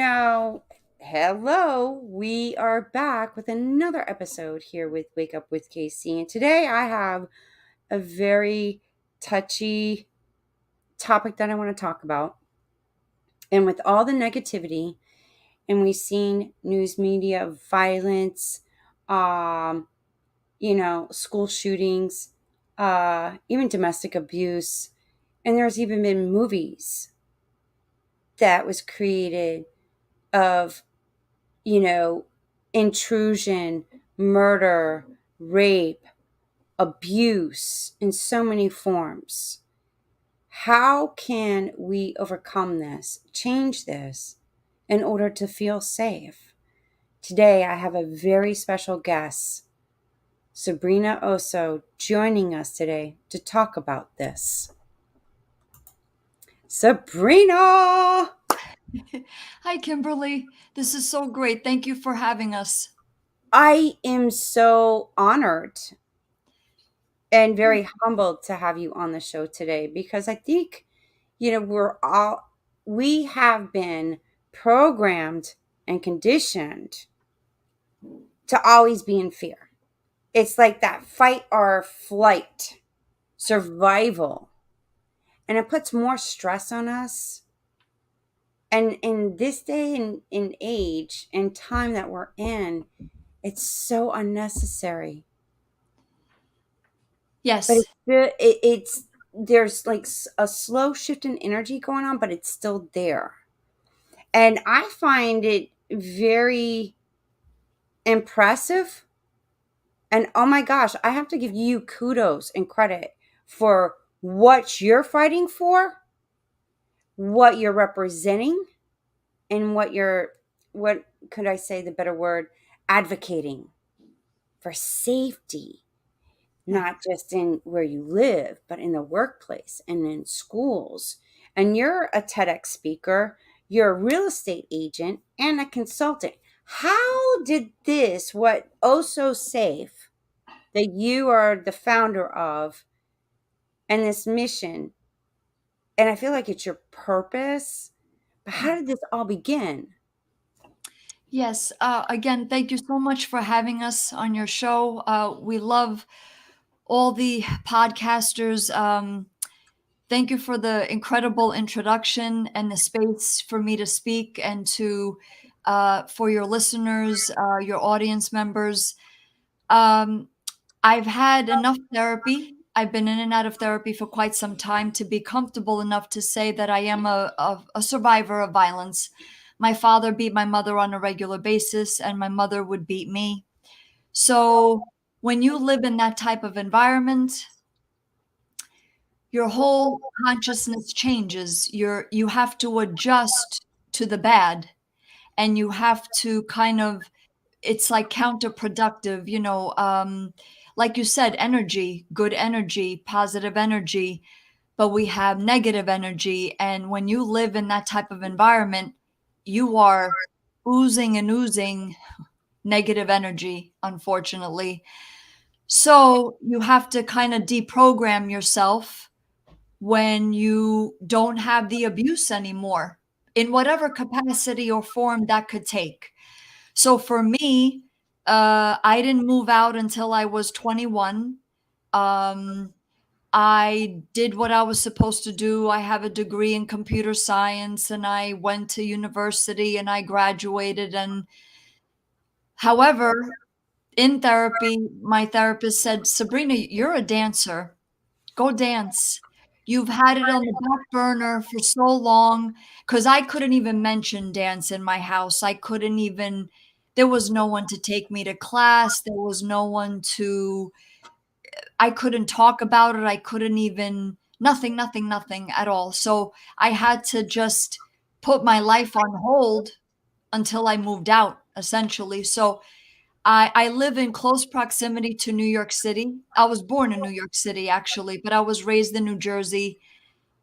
Hello. We are back with another episode here with Wake Up with Casey. And today I have a very touchy topic that I want to talk about. And with all the negativity, and we've seen news media violence, um, school shootings, even domestic abuse, and there's even been movies that was created of intrusion, murder, rape, abuse in so many forms. How can we overcome this, change this in order to feel safe? Today, I have a very special guest, Sabrina Osso, joining us today to talk about this. Sabrina! Hi, Kimberly. This is so great. Thank you for having us. I am so honored and very humbled to have you on the show today because I think, we have been programmed and conditioned to always be in fear. It's like that fight or flight survival, and it puts more stress on us. And in this day and in age and time that we're in, it's so unnecessary. But Yes. it's there's like a slow shift in energy going on, but it's still there. And I find it very impressive. And oh my gosh, I have to give you kudos and credit for what you're fighting for, what you're representing, and what could I say the better word, advocating for safety, not just in where you live, but in the workplace and in schools. And you're a TEDx speaker, you're a real estate agent and a consultant. How did this, what Osso Safe, that you are the founder of, and this mission, and I feel like it's your purpose, but how did this all begin? Yes. Again, thank you so much for having us on your show. We love all the podcasters. Thank you for the incredible introduction and the space for me to speak and to for your listeners, your audience members. Um, I've had enough therapy. I've been in and out of therapy for quite some time to be comfortable enough to say that I am a survivor of violence. My father beat my mother on a regular basis, and my mother would beat me. So when you live in that type of environment, your whole consciousness changes. You have to adjust to the bad, and you have to kind of it's like counterproductive, like you said, energy, good energy, positive energy, but we have negative energy. And when you live in that type of environment, you are oozing and oozing negative energy, unfortunately. So you have to kind of deprogram yourself when you don't have the abuse anymore, in whatever capacity or form that could take. So for me, I didn't move out until I was 21. Um, I did what I was supposed to do. I have a degree in computer science and I went to university and I graduated. And however, in therapy, my therapist said, Sabrina, you're a dancer. Go dance. You've had it on the back burner for so long because I couldn't even mention dance in my house. There was no one to take me to class. There was no one I couldn't talk about it. I couldn't even, nothing, nothing, nothing at all. So I had to just put my life on hold until I moved out, essentially. So I live in close proximity to New York City. I was born in New York City, actually, but I was raised in New Jersey.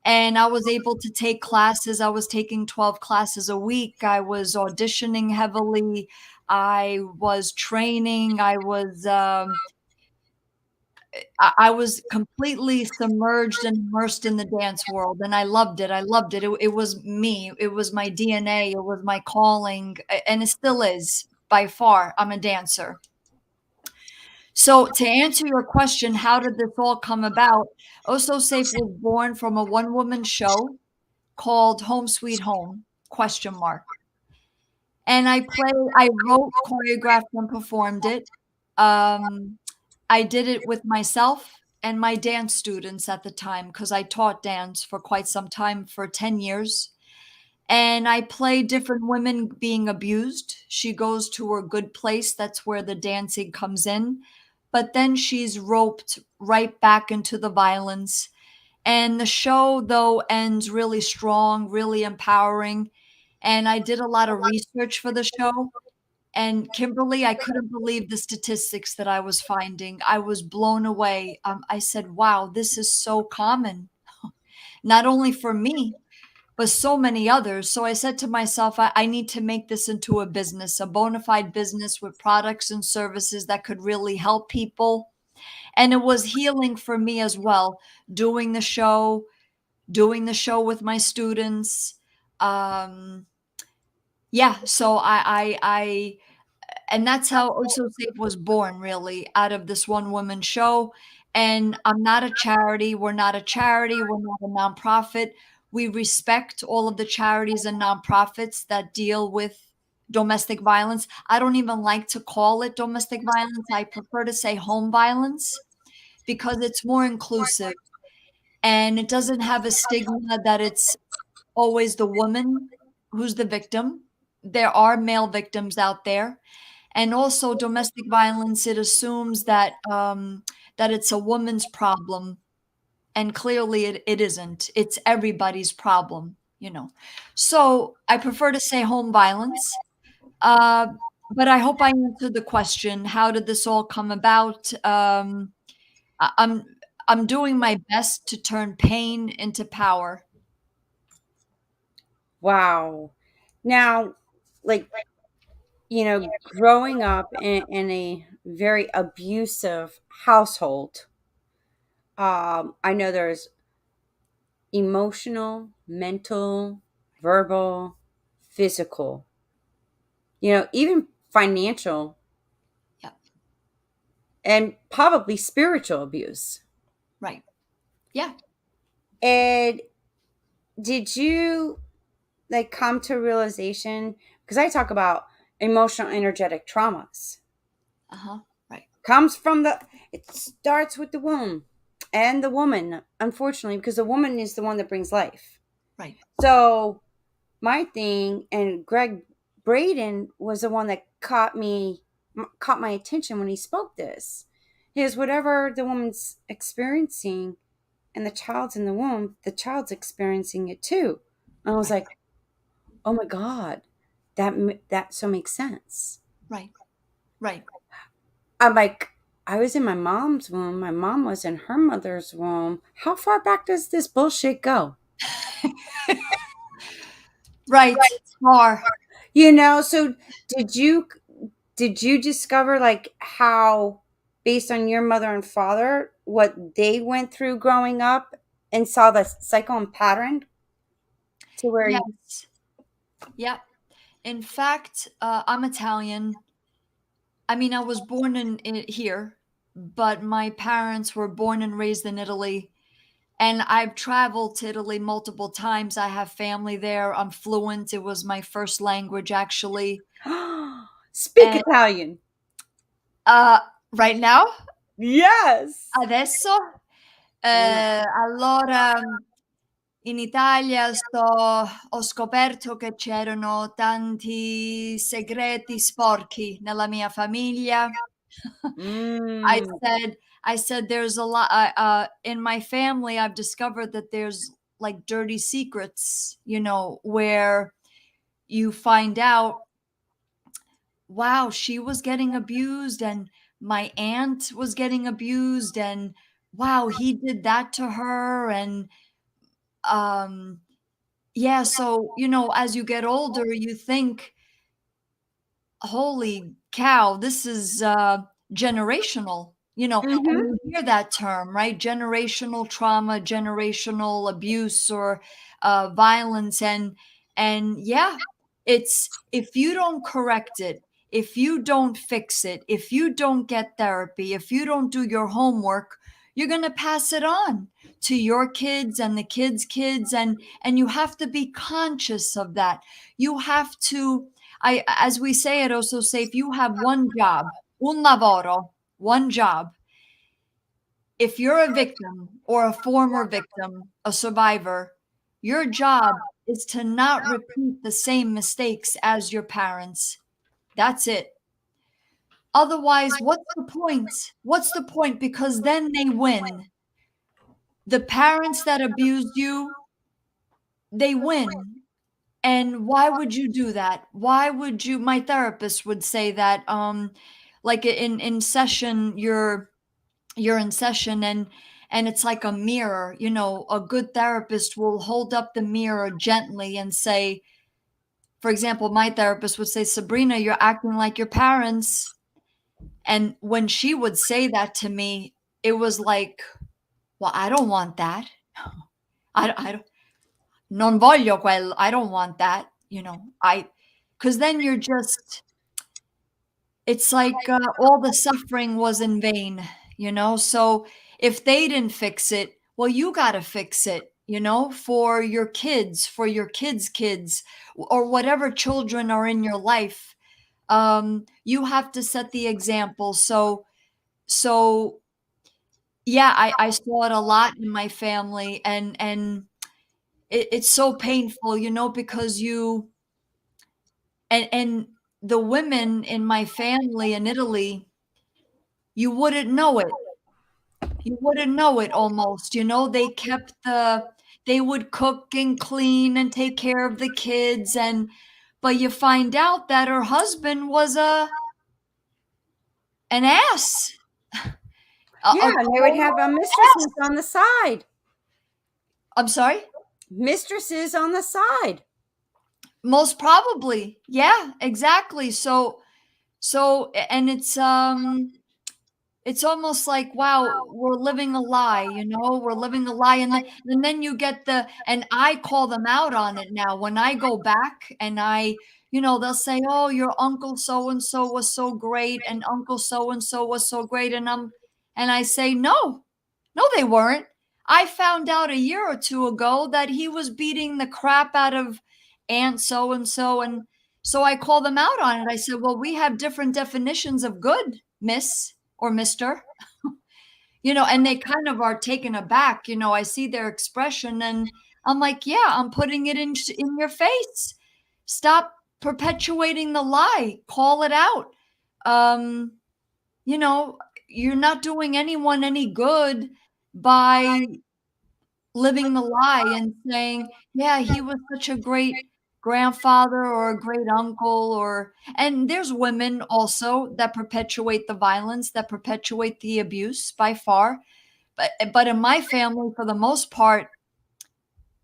And I was able to take classes. I was taking 12 classes a week. I was auditioning heavily. I was training. I was completely submerged and immersed in the dance world, and I loved it. I loved it. It was me. It was my DNA. It was my calling, and it still is by far. I'm a dancer. So to answer your question, how did this all come about? Osso Safe was born from a one-woman show called Home Sweet Home, question mark. And I wrote, choreographed, and performed it. Um, I did it with myself and my dance students at the time because I taught dance for quite some time, for 10 years. And I play different women being abused. She goes to her good place. That's where the dancing comes in. But then she's roped right back into the violence. And the show, though, ends really strong, really empowering. And I did a lot of research for the show. And Kimberly, I couldn't believe the statistics that I was finding. I was blown away. I said, wow, this is so common, not only for me, but so many others. So I said to myself, I need to make this into a business, a bona fide business with products and services that could really help people. And it was healing for me as well, doing the show, with my students. Um, yeah, so and that's how Oso Safe was born, really, out of this one woman show. And I'm not a charity. We're not a charity. We're not a nonprofit. We respect all of the charities and nonprofits that deal with domestic violence. I don't even like to call it domestic violence. I prefer to say home violence because it's more inclusive and it doesn't have a stigma that it's always the woman who's the victim. There are male victims out there, and also domestic violence, it assumes that that it's a woman's problem, and clearly it isn't. It's everybody's problem, you know. So I prefer to say home violence. Uh, but I hope I answered the question. How did this all come about? I, I'm I'm doing my best to turn pain into power. Wow. Now, like, growing up in a very abusive household, I know there's emotional, mental, verbal, physical, even financial, Yeah, and probably spiritual abuse. right. Yeah. And did you like come to realization? Because I talk about emotional, energetic traumas. Uh-huh. Right. Comes from it starts with the womb and the woman, unfortunately, because the woman is the one that brings life. Right. So my thing, and Greg Braden was the one that caught my attention when he spoke this, is whatever the woman's experiencing and the child's in the womb, the child's experiencing it too. And I was Right. like, oh my God, that so makes sense. Right. Right. I'm like, I was in my mom's womb. My mom was in her mother's womb. How far back does this bullshit go? Right. Far. So did you did you discover like how, based on your mother and father, what they went through growing up, and saw the cycle and pattern to where you, Yes. Yeah. In fact, I'm Italian. I mean, I was born in here, but my parents were born and raised in Italy. And I've traveled to Italy multiple times. I have family there. I'm fluent. It was my first language, actually. speak And Italian? uh, right now, Yes. adesso, allora, in Italia ho scoperto che c'erano tanti segreti sporchi nella mia famiglia. I Mm. said I said there's a lot in my family. I've discovered that there's like dirty secrets, where you find out, wow, she was getting abused and my aunt was getting abused and wow, he did that to her and um yeah, so as you get older, you think, holy cow, this is generational. And Mhm. you hear that term, right? Generational trauma, generational abuse, or violence, and yeah, it's if you don't correct it, if you don't fix it, if you don't get therapy, if you don't do your homework, you're going to pass it on to your kids and the kids' kids, and you have to be conscious of that. You have to, as we say at Osso Safe, you have one job, un lavoro, one job. If you're a victim or a former victim, a survivor, your job is to not repeat the same mistakes as your parents. That's it. Otherwise, what's the point? What's the point? Because then they win. The parents that abused you, they win. And why would you do that? Why would you? My therapist would say that, like in session, you're in session, and it's like a mirror. A good therapist will hold up the mirror gently and say, for example, my therapist would say, Sabrina, you're acting like your parents. And when she would say that to me, it was like, well, I don't want that. I don't, non voglio quello. I don't want that. Because then you're just, it's like all the suffering was in vain. So if they didn't fix it, well, you got to fix it, for your kids, for your kids' kids, or whatever children are in your life. You have to set the example. So yeah, I saw it a lot in my family, and it's so painful, because and the women in my family in Italy, you wouldn't know it. You wouldn't know it almost. They would cook and clean and take care of the kids, but you find out that her husband was an ass, Yeah, a and they would total have, ass. mistresses on the side. I'm sorry? Mistresses on the side. Most probably. Yeah, exactly. And it's almost like, wow, we're living a lie. We're living a lie. And then you get and I call them out on it now. When I go back and they'll say, oh, your uncle so and so was so great, and uncle so and so was so great. And I say, no, no, they weren't. I found out a year or two ago that he was beating the crap out of Aunt so and so. And so I call them out on it. I said, well, we have different definitions of good, miss or mister. And they kind of are taken aback. I see their expression, and I'm like, yeah, I'm putting it in your face. Stop perpetuating the lie. Call it out. Um, you know, you're not doing anyone any good by living the lie and saying, yeah, he was such a great grandfather or a great uncle. And there's women also that perpetuate the violence, that perpetuate the abuse by far. But in my family, for the most part,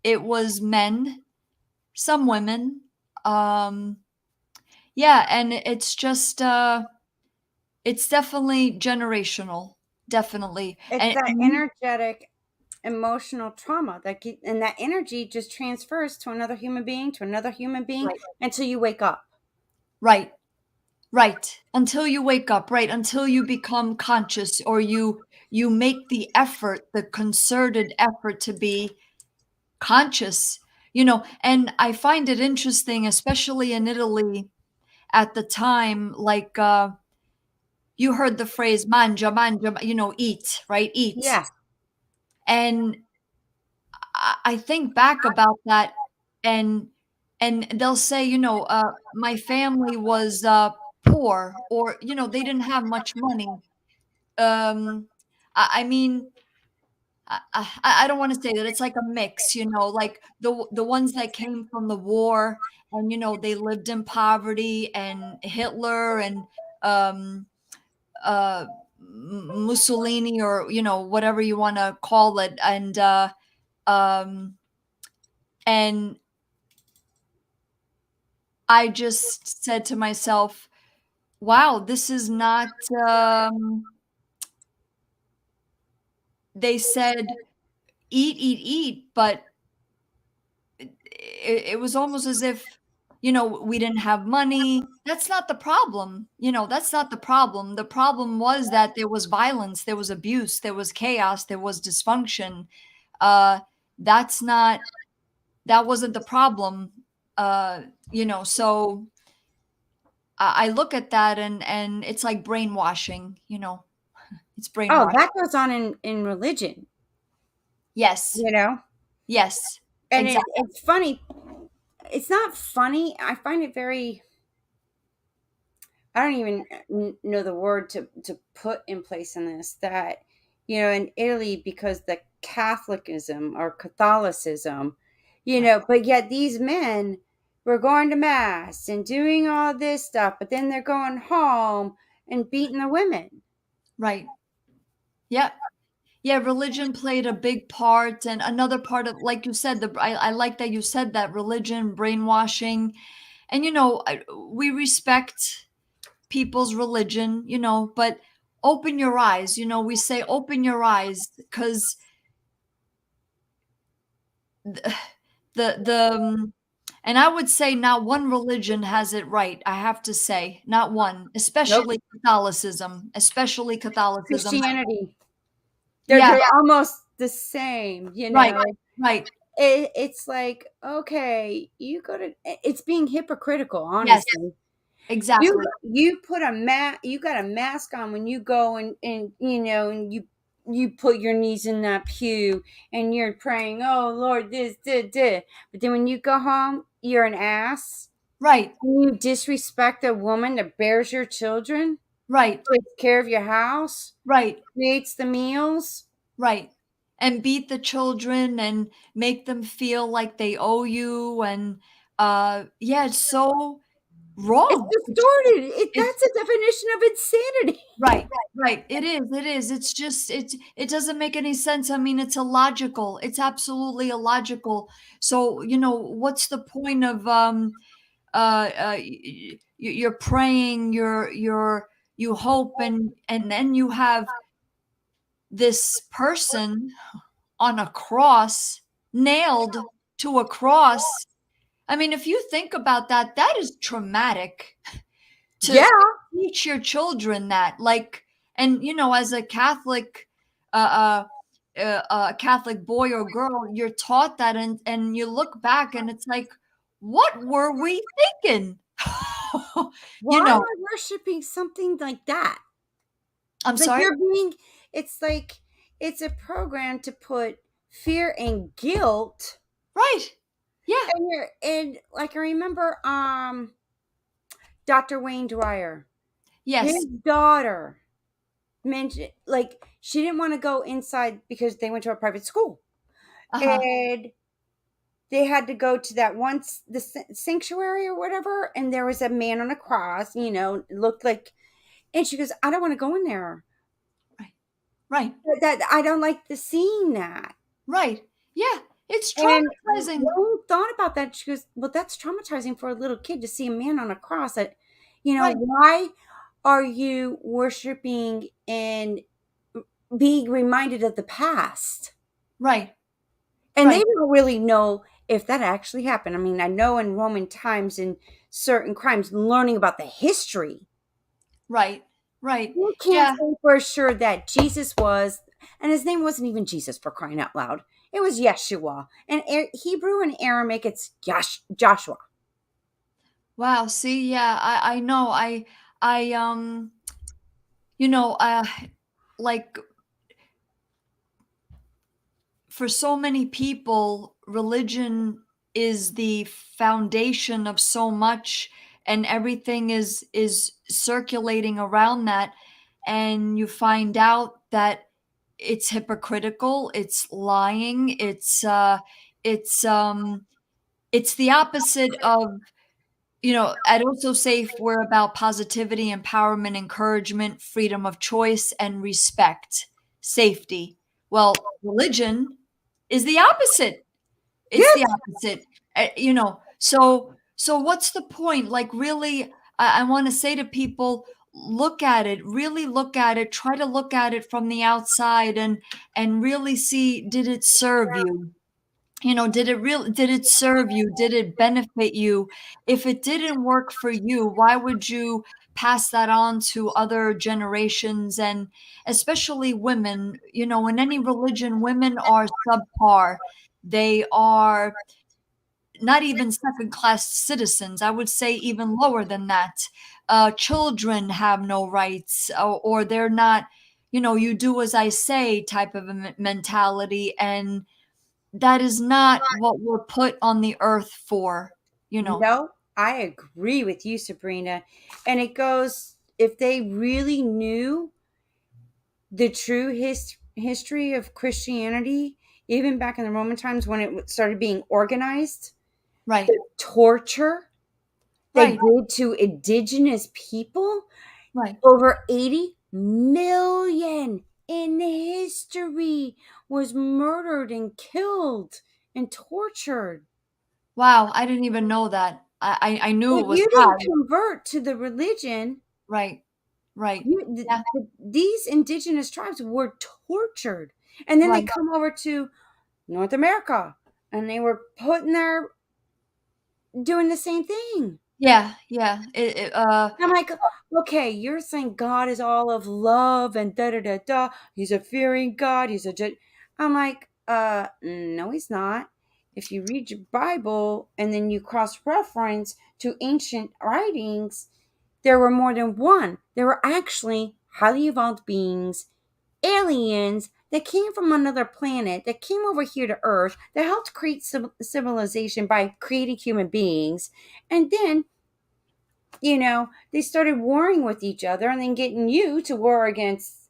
it was men, some women. Um, yeah, and it's definitely generational, definitely. It's And, that and energetic emotional trauma and that energy just transfers to another human being, to another human being, right, until you wake up. right, right. Until you wake up, right? Until you become conscious, or you make the effort, the concerted effort to be conscious. And I find it interesting, especially in Italy at the time, like you heard the phrase mangia, mangia, eat, right? Eat. Yeah. And I think back about that, and they'll say, my family was poor, or they didn't have much money. I mean, I don't want to say that. It's like a mix, like the ones that came from the war, and they lived in poverty, and Hitler, and um uh Mussolini, or whatever you want to call it, um and I just said to myself, wow, this is not they said, eat, eat, eat, but it was almost as if, we didn't have money. That's not the problem. That's not the problem. The problem was that there was violence, there was abuse, there was chaos, there was dysfunction. Uh, that's not, that wasn't the problem. Uh, so I look at that, and it's like brainwashing, it's Oh, brainwashing. that goes on in religion, Yes. you know? Yes. And Exactly. it's funny. It's not funny. I find it very, I don't even know the word to put in place in this, that, in Italy, because the Catholicism or Catholicism, but yet these men were going to mass and doing all this stuff, but then they're going home and beating the women. Right. Yeah. Yeah, religion played a big part, and another part of, like you said, I like that you said that, religion, brainwashing, and we respect people's religion, but open your eyes. We say open your eyes because the and I would say not one religion has it right. I have to say, not one, Nope. especially Catholicism. Christianity. They're Yeah, they're almost the same, right, right. It's like, okay, you go to it's being hypocritical, Yes, honestly. You exactly. you put you got a mask on when you go and and you put your knees in that pew and you're praying, oh Lord, this, this, this. But then when you go home, you're an ass. Right, You disrespect a woman that bears your children, right, takes care of your house, right. creates the meals. Right. And beat the children and make them feel like they owe you, and yeah, it's so It's wrong. distorted. It's That's a definition of insanity. right, right. It is. It's just it doesn't make any sense. I mean, it's illogical. It's absolutely illogical. So, what's the point of you're praying, you hope, and then you have this person on a cross, nailed to a cross. I mean, if you think about that, that is traumatic to Yeah. teach your children that. Like, and as a Catholic, uh, Catholic boy or girl, you're taught that, and you look back, and it's like, what were we thinking? you Why am know, I worshiping something like that? I'm Like sorry. you're being, it's like, it's a program to put fear and guilt. Right? Yeah. And like I remember Dr. Wayne Dwyer, his Yes. daughter mentioned, like, she didn't want to go inside because they went to a private school. Uh huh. And they had to go to that once the sanctuary or whatever, and there was a man on a cross, it looked like, and she goes, I don't want to go in there. Right. Right. That I don't like the seeing that. Right. Yeah. It's And traumatizing. Rome thought about that. She goes, well, that's traumatizing for a little kid to see a man on a cross. That, Right. why are you worshiping and being reminded of the past? Right. And they Right. don't really know if that actually happened. I mean, I know in Roman times, in certain crimes, learning about the history, Right. Right. you can't Yeah. say for sure that Jesus was, and his name wasn't even Jesus, for crying out loud. It was Yeshua. And Hebrew and Aramaic, it's Joshua. Wow. See, yeah, I know. I you know, uh like, for so many people, religion is the foundation of so much, and everything is circulating around that, and you find out that it's hypocritical, it's lying, it's it's the opposite of, at Osso Safe, we're about positivity, empowerment, encouragement, freedom of choice, and respect, safety. Well, religion is the opposite. It's the Yes. opposite. So what's the point? Like, really, I want to say to people, look at it, really look at it, try to look at it from the outside and really see, did it serve you? You know, did it serve you? Did it benefit you? If it didn't work for you, why would you pass that on to other generations? And especially women, you know, in any religion, women are subpar. They are not even second class citizens. I would say even lower than that. Children have no rights, or they're not, you know, you do as I say type of a mentality. And that is not what we're put on the earth for, you know. No, I agree with you, Sabrina. And it goes, if they really knew the true history of Christianity, even back in the Roman times when it started being organized, Right, the torture they right, did to indigenous people, right. over 80 million in history was murdered and killed and tortured. Wow, I didn't even know that. I knew If it was you didn't high. convert to the religion, Right, right. Yeah, these indigenous tribes were tortured. And then they right. come over to North America and they were put in there doing the same thing. Yeah, yeah. I'm like, okay, you're saying God is all of love and da da da da. He's a fearing God. He's a judge. I'm like, no, he's not. If you read your Bible and then you cross reference to ancient writings, there were more than one. There were actually highly evolved beings, aliens that came from another planet, that came over here to Earth, that helped create civilization by creating human beings. And then, they started warring with each other and then getting you to war against,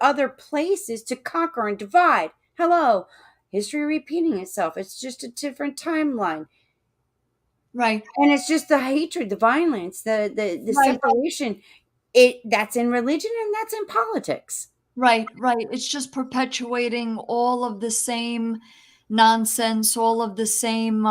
other places to conquer and divide. Hello. History repeating itself. It's just a different timeline. right, And it's just the hatred, the violence, the right. separation. That's in religion and that's in politics. Right, right. It's just perpetuating all of the same nonsense, all of the same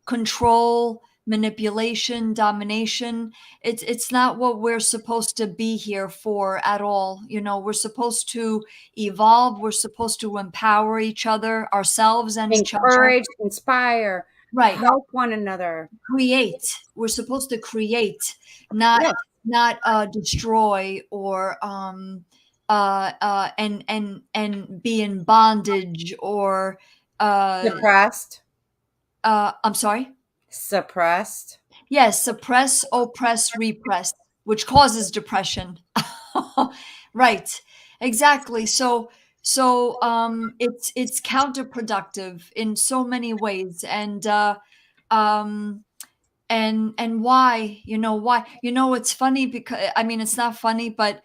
control, manipulation, domination. It's not what we're supposed to be here for at all. You know, we're supposed to evolve. We're supposed to empower each other, ourselves, and each other. Encourage, inspire, Right. help one another. Create. We're supposed to create, not Yes. destroy or and be in bondage or uh Suppressed. I'm sorry. Suppressed. Yes, suppress, oppress, repress, which causes depression. Right. Exactly. It's counterproductive in so many ways. Um and why, why, it's funny because I mean, it's not funny, but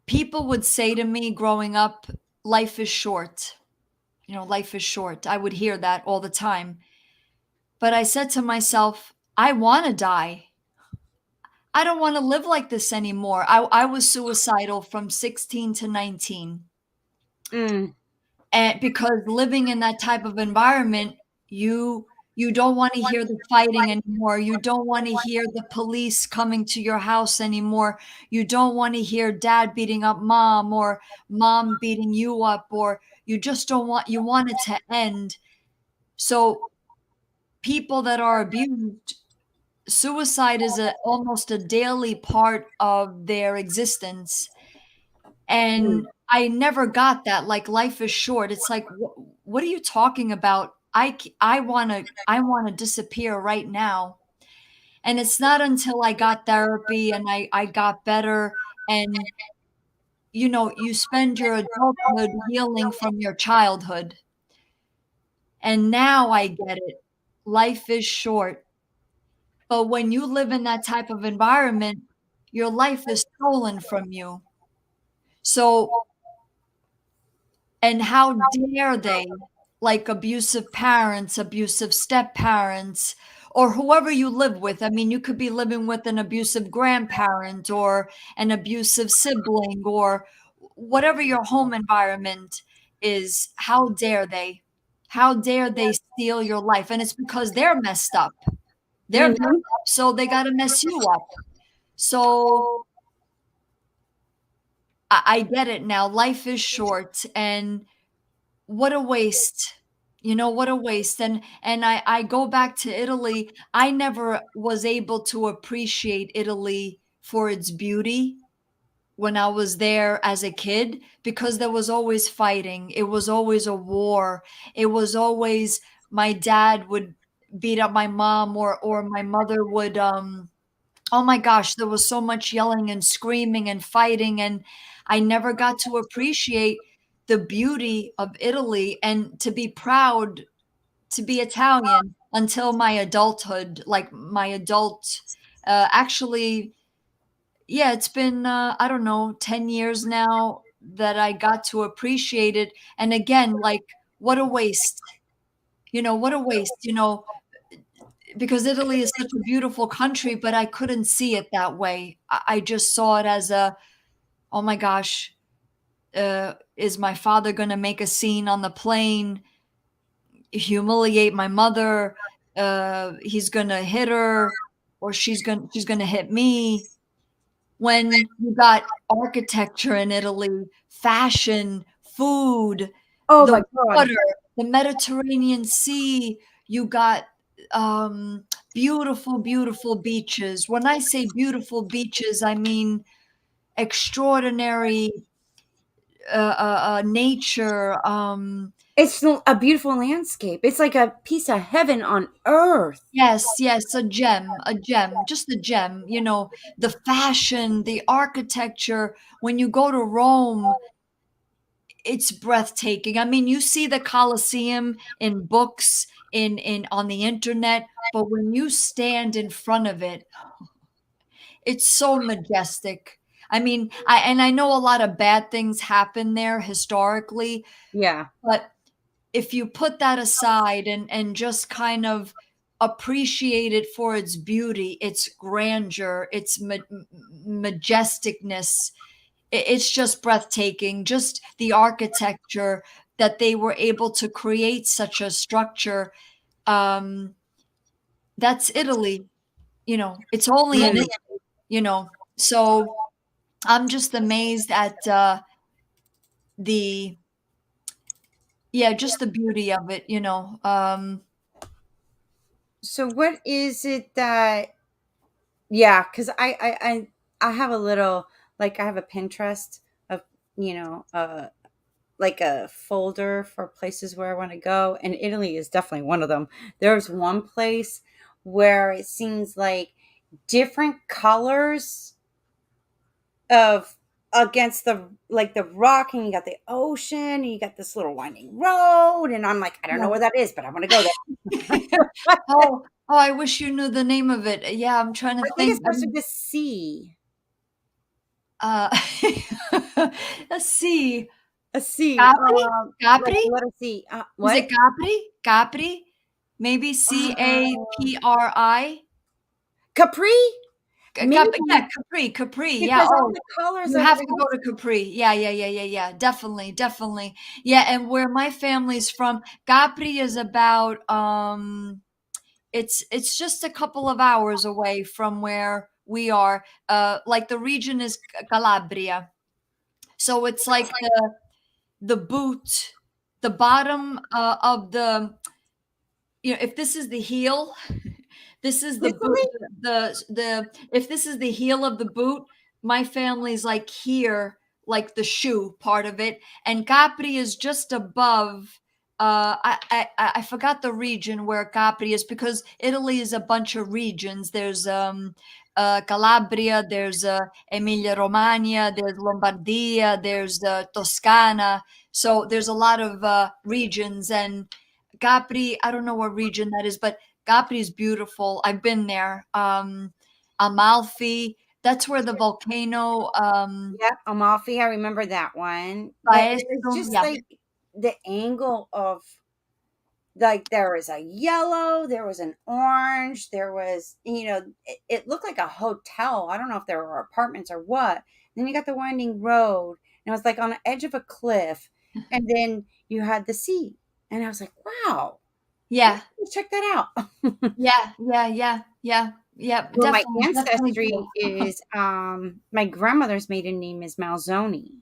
people would say to me growing up, life is short. Life is short. I would hear that all the time. But I said to myself, I want to die. I don't want to live like this anymore. I was suicidal from 16 to 19. Mm, And because living in that type of environment, you don't want to hear the fighting anymore. You don't want to hear the police coming to your house anymore. You don't want to hear dad beating up mom or mom beating you up, or you just don't want, you want it to end. So people that are abused, suicide is almost a daily part of their existence. mm. And I never got that, like, life is short. It's like, what are you talking about? I wanna disappear right now. And it's not until I got therapy and I got better and, you spend your adulthood healing from your childhood. And now I get it. Life is short. But when you live in that type of environment, your life is stolen from you. So, and how dare they, like abusive parents, abusive step parents, or whoever you live with. I mean, you could be living with an abusive grandparent or an abusive sibling or whatever your home environment is. How dare they? How dare they steal your life? And it's because they're messed up. They're messed up, so they got to mess you up. So I get it now. Life is short, and what a waste. You know, what a waste. And I go back to Italy. I never was able to appreciate Italy for its beauty when I was there as a kid because there was always fighting. It was always a war. It was always my dad would beat up my mom, or my mother would oh my gosh, there was so much yelling and screaming and fighting, and I never got to appreciate the beauty of Italy and to be proud to be Italian until my adulthood, like my adult actually, yeah, it's been I don't know, 10 years now that I got to appreciate it. And again, like what a waste. You know, what a waste, because Italy is such a beautiful country, but I couldn't see it that way. I just saw it as a, oh my gosh, is my father going to make a scene on the plane, humiliate my mother? He's going to hit her, or she's going to hit me. When you got architecture in Italy, fashion, food, Oh the my God. water, the Mediterranean Sea, you got beautiful, beautiful beaches. When I say beautiful beaches, I mean extraordinary nature. It's a beautiful landscape. It's like a piece of heaven on earth. Yes, yes, a gem, just a gem. You know, the fashion, the architecture. When you go to Rome, it's breathtaking. I mean, you see the Colosseum in books, in on the internet, but when you stand in front of it, it's so majestic. I mean, I know a lot of bad things happen there historically, Yeah. but if you put that aside and just kind of appreciate it for its beauty, its grandeur, its majesticness, it's just breathtaking. Just the architecture that they were able to create such a structure. Um, that's Italy. You know, it's only in Mm. Italy. You know, so I'm just amazed at the yeah, just the beauty of it. So what is it that, yeah, because I have a little, like, I have a Pinterest of, you know, like a folder for places where I want to go, and Italy is definitely one of them. There's one place where it seems like different colors of against the, like, the rock, and you got the ocean, and you got this little winding road, and I'm like, I don't know Yeah. where that is, but I want to go there. Oh, I wish you knew the name of it. Yeah, I'm trying to I think it think. starts with a C. Uh, let's see. A C. Capri? Like Capri? the letter C. Is What? it Capri? Capri? Maybe Uh, Capri? Capri? Yeah, Maybe, Capri, Capri. Yeah. because all Oh, the colors you of have it. to go to Capri. Yeah, yeah, yeah, yeah, yeah. Definitely, definitely. Yeah, and where my family's from, Capri is about it's just a couple of hours away from where we are. Like the region is Calabria. So it's like the boot, the bottom of the, if this is the heel, this is the boot, Sicily? if this is the heel of the boot, my family's like here, like the shoe part of it, and Capri is just above. I forgot the region where Capri is because Italy is a bunch of regions. There's Calabria, there's Emilia Romagna, there's Lombardia, there's Toscana. So there's a lot of regions, and Capri, I don't know what region that is, but Capri is beautiful. I've been there. Amalfi, that's where the volcano, Yep, Amalfi, I remember that one. But it was Paestum, just yeah. like the angle of, like, there was a yellow, there was an orange, there was, it looked like a hotel. I don't know if there were apartments or what. Then you got the winding road, and it was like on the edge of a cliff. And then you had the sea. And I was like, wow. Yeah. Check that out. Yeah. Yeah. Yeah. Yeah. Yeah. Well, my Definitely. Definitely ancestry do. is my grandmother's maiden name is Malzoni,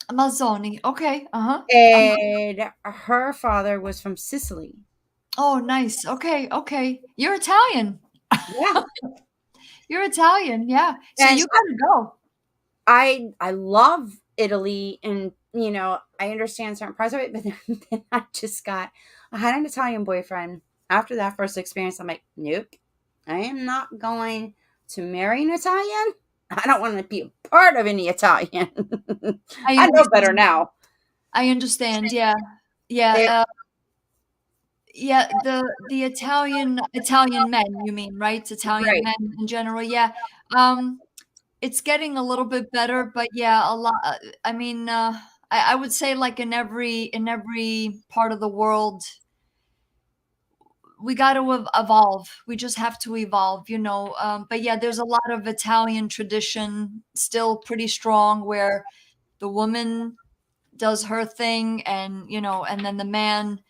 Amazzoni. Okay. Uh-huh. Uh-huh. and her father was from Sicily. Oh, nice. Okay. Okay. You're Italian. Yeah, You're Italian. Yeah. So and you gotta go. I love Italy, and I understand certain parts of it, but then I had an Italian boyfriend. After that first experience, I'm like, nope, I am not going to marry an Italian. I don't want to be a part of any Italian. I I know better understand. now. I understand. Yeah. Yeah. It, Yeah, the Italian men, you mean, right? Italian right. men in general, yeah. Um, it's getting a little bit better, but yeah, a lot. I mean, I would say like in every part of the world, we got to evolve. We just have to evolve, you know. But yeah, there's a lot of Italian tradition still pretty strong, where the woman does her thing, and and then the man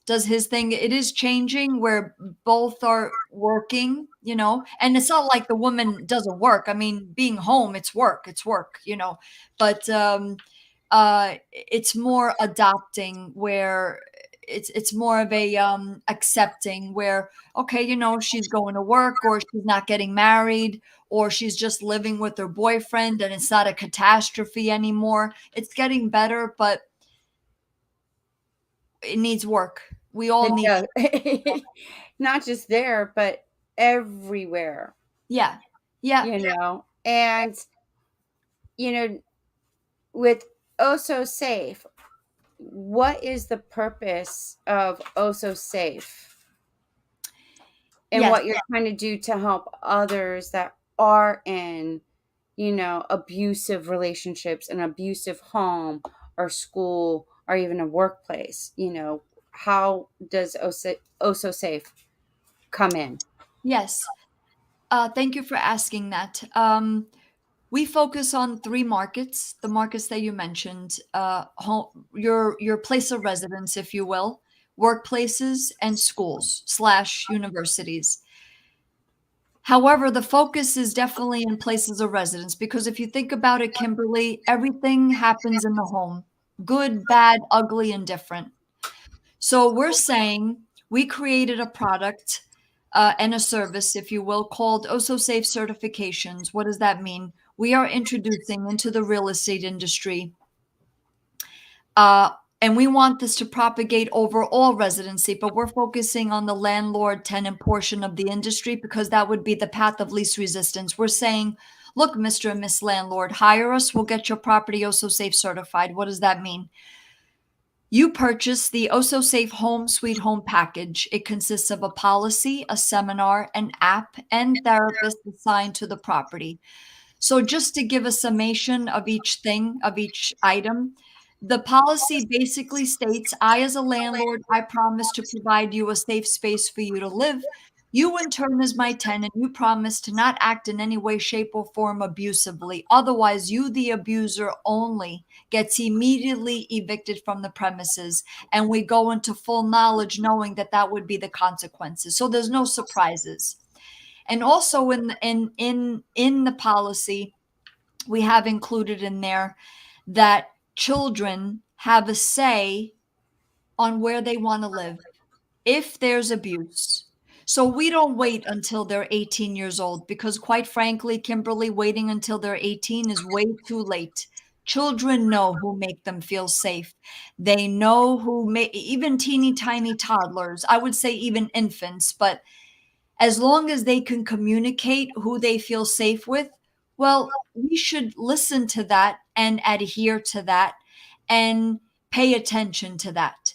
does his thing. It is changing where both are working, and it's not like the woman doesn't work. I mean, being home, it's work, but it's more adopting, where it's more of a accepting, where okay, she's going to work, or she's not getting married, or she's just living with her boyfriend, and it's not a catastrophe anymore. It's getting better, but it needs work. We all It need does. work. Not just there, but everywhere, Yeah. Yeah. And you know, with Osso Safe, what is the purpose of Osso Safe and Yes. what you're trying to do to help others that are in, abusive relationships, an abusive home or school or even a workplace? How does Osso Safe come in? Yes. Thank you for asking that. We focus on three markets, the markets that you mentioned, your place of residence, if you will, workplaces, and schools/universities. However, the focus is definitely in places of residence, because if you think about it, Kimberly, everything happens in the home, good, bad, ugly, and different. So we're saying we created a product and a service, if you will, called Osso Safe Certifications. What does that mean? We are introducing into the real estate industry, uh, and we want this to propagate over all residency, but we're focusing on the landlord tenant portion of the industry, because that would be the path of least resistance. We're saying, look, Mr. and Miss Landlord, hire us. We'll get your property Osso Safe certified. What does that mean? You purchase the Osso Safe Home Sweet Home package. It consists of a policy, a seminar, an app, and therapists assigned to the property. So, just to give a summation of each thing, of each item, the policy basically states, I, as a landlord, I promise to provide you a safe space for you to live. You, in turn, as my tenant, you promise to not act in any way, shape, or form abusively. Otherwise, you, the abuser only, gets immediately evicted from the premises. And we go into full knowledge knowing that that would be the consequences. So there's no surprises. And also in the policy, we have included in there that children have a say on where they want to live if there's abuse. So we don't wait until they're 18 years old, because quite frankly, Kimberly, waiting until they're 18 is way too late. Children know who make them feel safe. They know who may, even teeny tiny toddlers, I would say even infants, but as long as they can communicate who they feel safe with, well, we should listen to that and adhere to that and pay attention to that.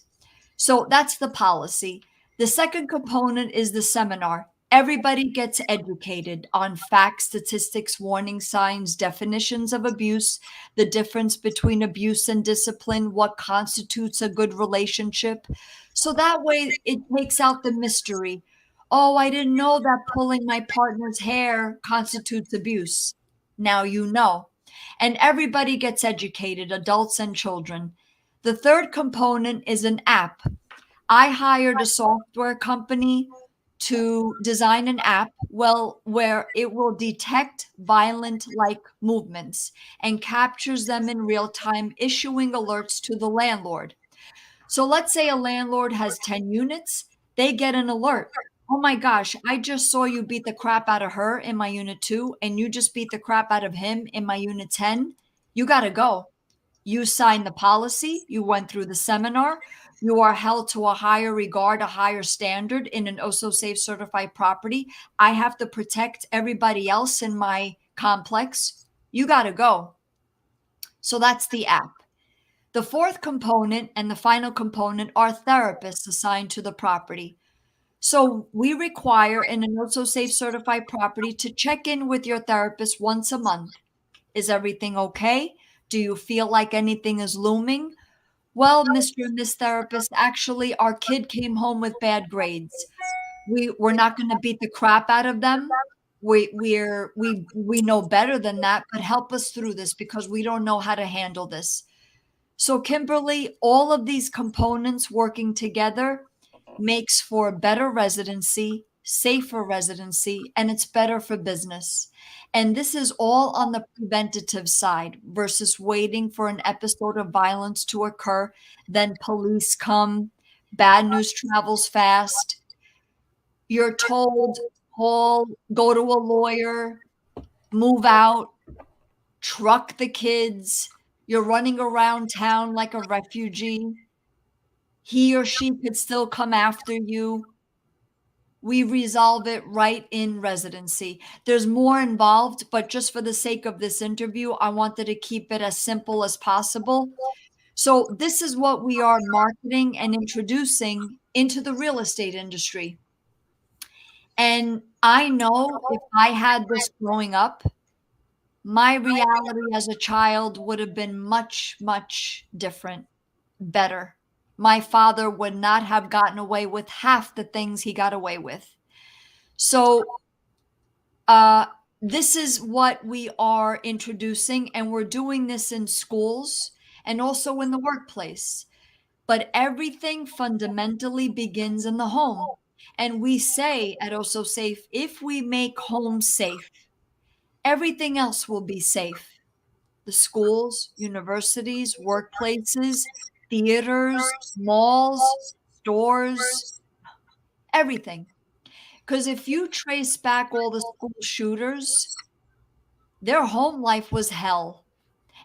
So that's the policy. The second component is the seminar. Everybody gets educated on facts, statistics, warning signs, definitions of abuse, the difference between abuse and discipline, what constitutes a good relationship. So that way it takes out the mystery. Oh, I didn't know that pulling my partner's hair constitutes abuse. Now you know. And everybody gets educated, adults and children. The third component is an app. I hired a software company to design an app, well, where it will detect violent like movements and captures them in real time, issuing alerts to the landlord. So let's say a landlord has 10 units, they get an alert. Oh my gosh, I just saw you beat the crap out of her in my unit 2, and you just beat the crap out of him in my unit 10. You got to go. You signed the policy, you went through the seminar, you are held to a higher regard, a higher standard in an Osso Safe certified property. I have to protect everybody else in my complex. You got to go. So that's the app. The fourth component and the final component are therapists assigned to the property. So we require in an Osso Safe certified property to check in with your therapist once a month. Is everything okay? Do you feel like anything is looming? Well, Mr. and Miss Therapist, actually, our kid came home with bad grades. We're not going to beat the crap out of them. We know better than that, but help us through this because we don't know how to handle this. So, Kimberly, all of these components working together makes for better residency, safer residency, and it's better for business. And this is all on the preventative side versus waiting for an episode of violence to occur. Then police come, bad news travels fast. You're told, call, go to a lawyer, move out, truck the kids. You're running around town like a refugee. He or she could still come after you. We resolve it right in residency. There's more involved, but just for the sake of this interview, I wanted to keep it as simple as possible. So, this is what we are marketing and introducing into the real estate industry. And I know if I had this growing up, my reality as a child would have been much, much different, better. My father would not have gotten away with half the things he got away with. So, uh, this is what we are introducing, and we're doing this in schools and also in the workplace. But everything fundamentally begins in the home. And we say at Osso Safe, if we make home safe, everything else will be safe. The schools, universities, workplaces, theaters, malls, stores, everything. Because if you trace back all the school shooters, their home life was hell.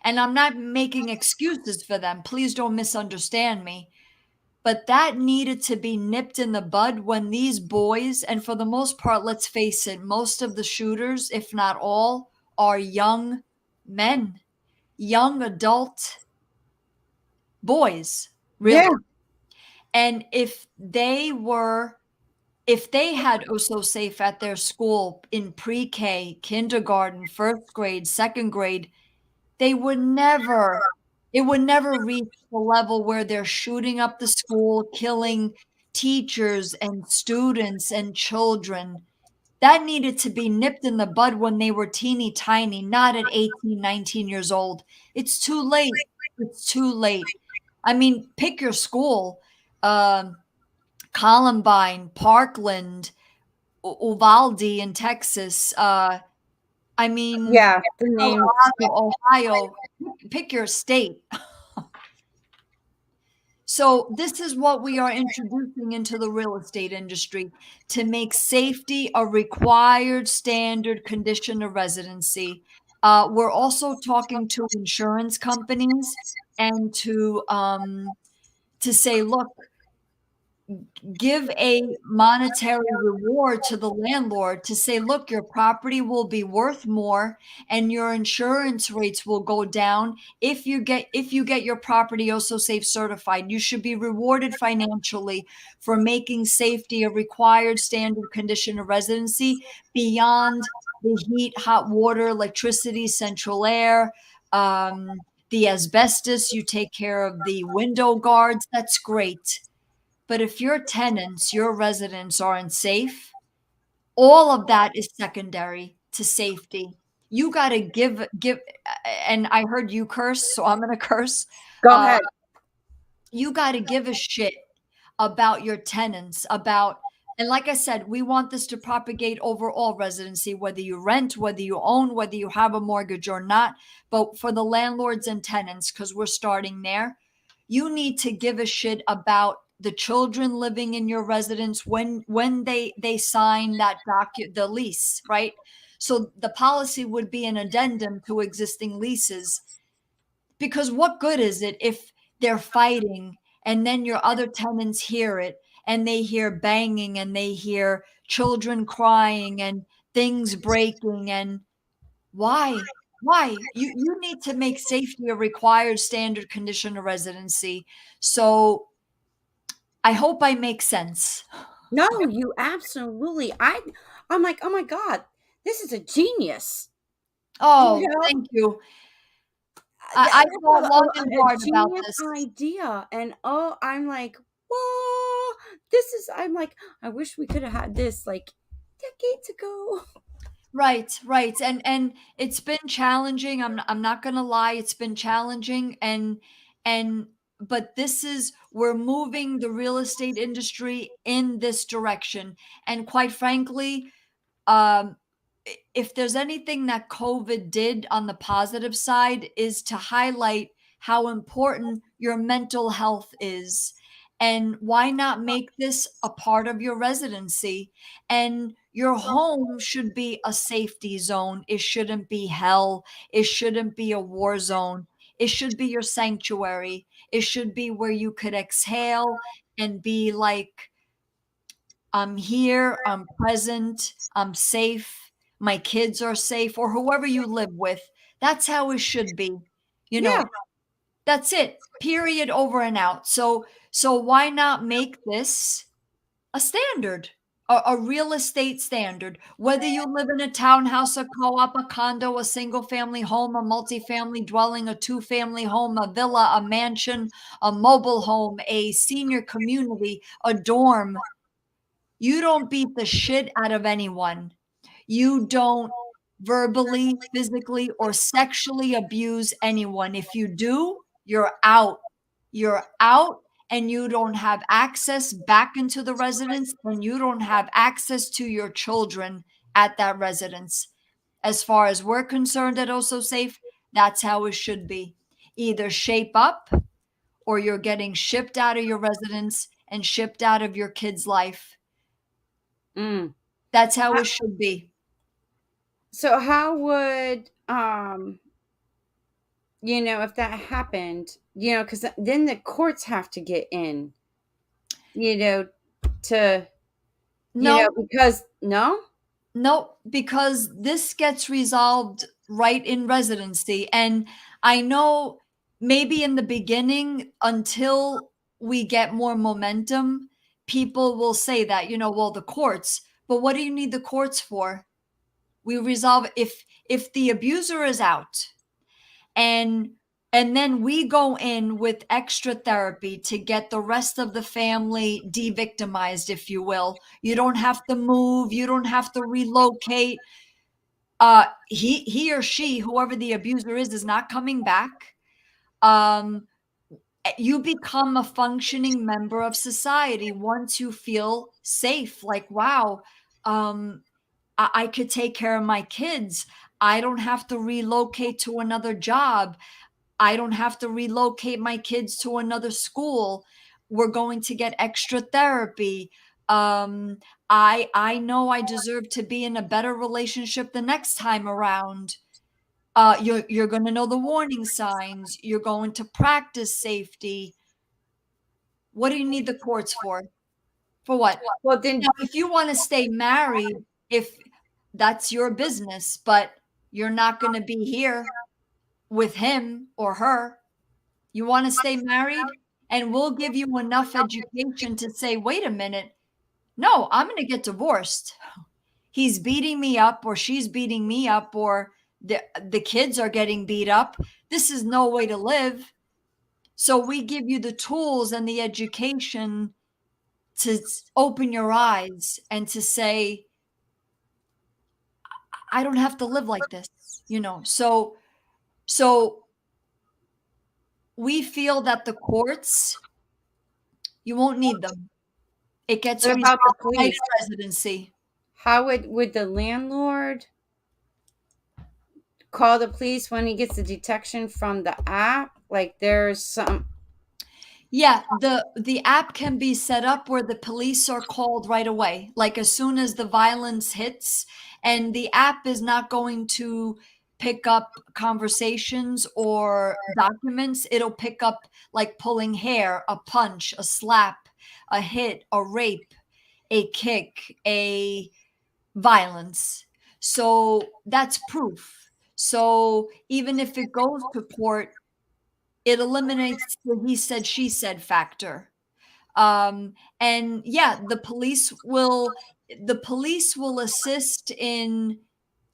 And I'm not making excuses for them. Please don't misunderstand me. But that needed to be nipped in the bud when these boys, and for the most part, let's face it, most of the shooters, if not all, are young men, young adult boys, Yeah. really. And if they had Osso Safe at their school in pre-K, kindergarten, first grade, second grade, they would never it would never reach the level where they're shooting up the school, killing teachers and students and children. That needed to be nipped in the bud when they were teeny tiny, not at 18, 19 years old. It's too late. It's too late. I mean, pick your school. Um, Columbine, Parkland, Uvalde in Texas. I mean, Yeah. The names. Colorado, Ohio. Pick your state. So this is what we are introducing into the real estate industry to make safety a required standard condition of residency. We're also talking to insurance companies and to say, look, give a monetary reward to the landlord to say, look, your property will be worth more and your insurance rates will go down if you get your property also safe certified. You should be rewarded financially for making safety a required standard condition of residency beyond the heat, hot water, electricity, central air, the asbestos. You take care of the window guards. That's great. But if your tenants, your residents aren't safe, all of that is secondary to safety. You got to give, and I heard you curse, so I'm going to curse. Go Uh, ahead. you got to give a shit about your tenants, about, and like I said, we want this to propagate over all residency, whether you rent, whether you own, whether you have a mortgage or not. But for the landlords and tenants, because we're starting there, you need to give a shit about the children living in your residence when they sign the lease, right? So the policy would be an addendum to existing leases, because what good is it if they're fighting and then your other tenants hear it and they hear banging and they hear children crying and things breaking? And why? Why? You need to make safety a required standard condition of residency. So I hope I make sense. No, you absolutely. I'm like, oh my god, this is a genius. You Oh, know, thank you. I that's thought long and a hard about genius this. idea, and oh, I'm like, whoa, this is. I'm like, I wish we could have had this like decades ago. Right, right. And it's been challenging. I'm not going to lie, it's been challenging, and but this is, we're moving the real estate industry in this direction. And quite frankly, um if there's anything that COVID did on the positive side, is to highlight how important your mental health is. And why not make this a part of your residency? And your home should be a safety zone. It shouldn't be hell. It shouldn't be a war zone. It should be your sanctuary. It should be where you could exhale and be like, I'm here, I'm present, I'm safe, my kids are safe, or whoever you live with. That's how it should be. You know, Yeah. that's it. Period, over and out. So why not make this a standard? A real estate standard, whether you live in a townhouse, a co-op, a condo, a single family home, a multifamily dwelling, a two-family home, a villa, a mansion, a mobile home, a senior community, a dorm. You don't beat the shit out of anyone. You don't verbally, physically, or sexually abuse anyone. If you do, you're out. You're out, and you don't have access back into the residence, and you don't have access to your children at that residence. As far as we're concerned at Osso Safe, that's how it should be. Either shape up, or you're getting shipped out of your residence and shipped out of your kid's life. Mm. That's how How, it should be. so how would if that happened, because then the courts have to get in, you know, to No, because no. no, because this gets resolved right in residency. And I know maybe in the beginning, until we get more momentum, people will say that, well, the courts, but what do you need the courts for? We resolve, if the abuser is out, and then we go in with extra therapy to get the rest of the family de-victimized, if you will. You don't have to move, you don't have to relocate. He or she, whoever the abuser is not coming back. um you become a functioning member of society once you feel safe, like, wow, um I could take care of my kids. I don't have to relocate to another job. I don't have to relocate my kids to another school. We're going to get extra therapy. Um, I know I deserve to be in a better relationship the next time around. You're going to know the warning signs. You're going to practice safety. What do you need the courts for? For what? Well, Now, then, if you want to stay married, if that's your business, but you're not going to be here with him or her. You want to stay married? And we'll give you enough education to say, wait a minute, no, I'm going to get divorced. He's beating me up, or she's beating me up, or the kids are getting beat up. This is no way to live. So we give you the tools and the education to open your eyes and to say, I don't have to live like this, So we feel that the courts You won't need them. It gets What about the resolved right police? in residency. How would the landlord call the police when he gets the detection from the app? Like there's some. Yeah, the app can be set up where the police are called right away, like as soon as the violence hits, and the app is not going to pick up conversations or documents. It'll pick up like pulling hair, a punch, a slap, a hit, a rape, a kick, a violence. So that's proof. So even if it goes to court, it eliminates the he said, she said factor. And yeah, the police will assist in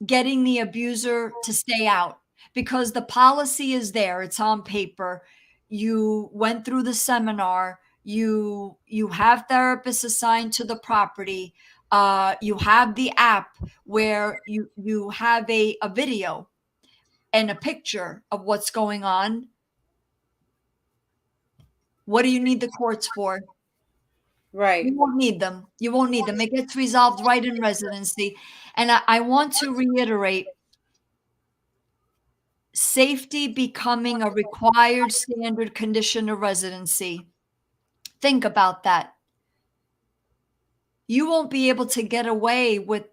getting the abuser to stay out because the policy is there. It's on paper. You went through the seminar. You have therapists assigned to the property. You have the app where you have a video and a picture of what's going on. What do you need the courts for? Right. You won't need them. You won't need them. It gets resolved right in residency. And I want to reiterate safety becoming a required standard condition of residency. Think about that. You won't be able to get away with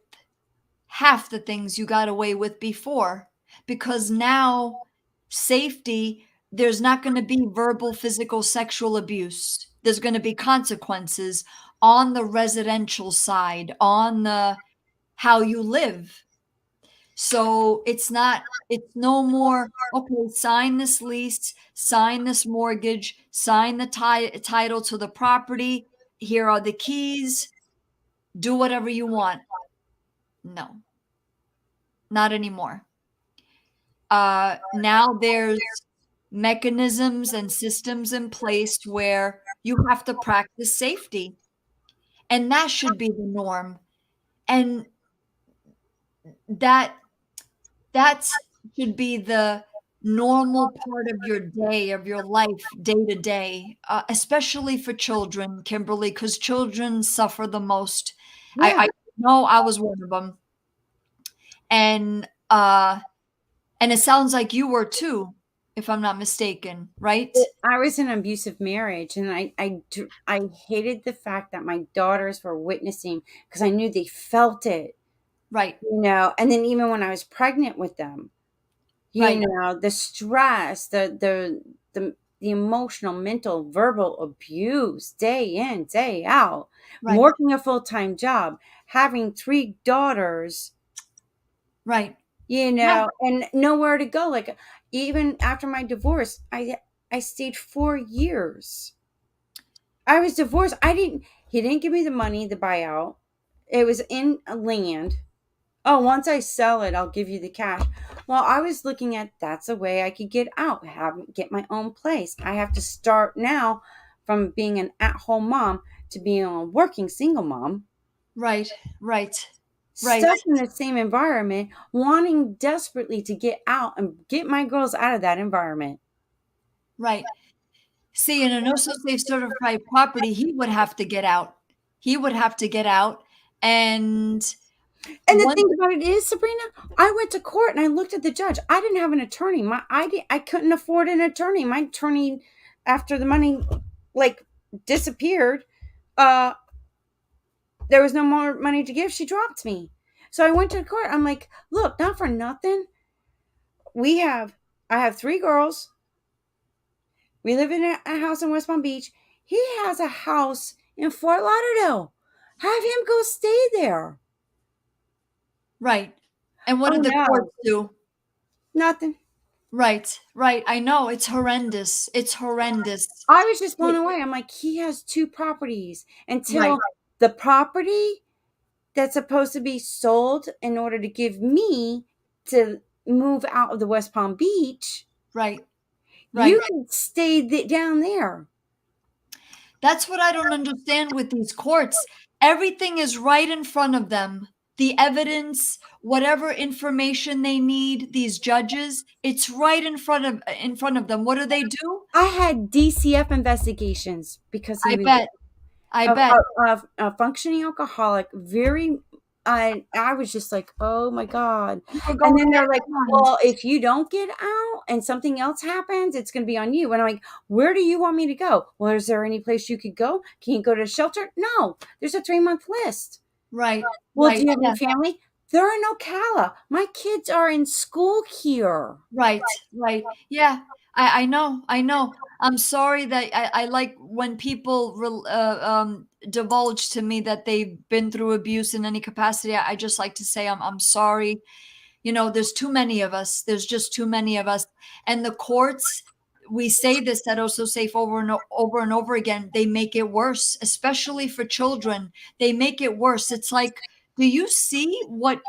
half the things you got away with before because now safety, there's not going to be verbal, physical, sexual abuse. There's going to be consequences on the residential side, on the how you live. So it's no more, okay, sign this lease, sign this mortgage, sign the title to the property. Here are the keys. Do whatever you want. No, not anymore. Now there's mechanisms and systems in place where you have to practice safety, and that should be the norm. And that that should be the normal part of your day, of your life, day to day, especially for children, Kimberly, because children suffer the most. Yeah. I know I was one of them, and and it sounds like you were too, if I'm not mistaken, right? I was in an abusive marriage, and I hated the fact that my daughters were witnessing because I knew they felt it, Right, and then even when I was pregnant with them, right, the stress, the emotional, mental, verbal abuse day in, day out, right, working a full-time job, having three daughters, right. Yeah, and nowhere to go. Like even after my divorce, I stayed 4 years. I was divorced. He didn't give me the money to buy out. It was in a land. Oh, once I sell it, I'll give you the cash. Well, I was looking at that's a way I could get out, get my own place. I have to start now from being an at-home mom to being a working single mom, right, right, right, stuck in the same environment, wanting desperately to get out and get my girls out of that environment. right. See, in an Osso Safe certified property, he would have to get out. He would have to get out. And And the one, thing about it is, Sabrina, I went to court and I looked at the judge. I didn't have an attorney. I couldn't afford an attorney. My attorney, after the money like disappeared, uh, there was no more money to give. She dropped me. So I went to court. I'm like, look, not for nothing. We have I have three girls. We live in a house in West Palm Beach. He has a house in Fort Lauderdale. Have him go stay there. right. And what Oh did the no, courts do? nothing. Right, right. I know it's horrendous. It's horrendous. I was just blown It- away. I'm like, he has two properties right, until the property that's supposed to be sold in order to give me to move out of the West Palm Beach. right, right. You can stay down there. That's what I don't understand with these courts. Everything is right in front of them. the evidence, whatever information they need, these judges, it's right in front of them. What do? I had DCF investigations because he I was bet. I of bet. a functioning alcoholic, very I was just like, "Oh my god." You were And going then back they're like, in mind. "Well, if you don't get out and something else happens, it's gonna be on you." And I'm like, "Where do you want me to go?" "Well, is there any place you could go? Can you go to a shelter?" "No, there's a 3-month list." Right. "Well, do Right. you have any Yeah. family?" "They're in Ocala. My kids are in school here." Right, right. Yeah, I know, I know. I'm sorry that I like when people divulge to me that they've been through abuse in any capacity. I just like to say I'm sorry. You know, there's too many of us. There's just too many of us. And the courts, we say this at Osso Safe over and over and over again. They make it worse, especially for children. They make it worse. It's like, do you see what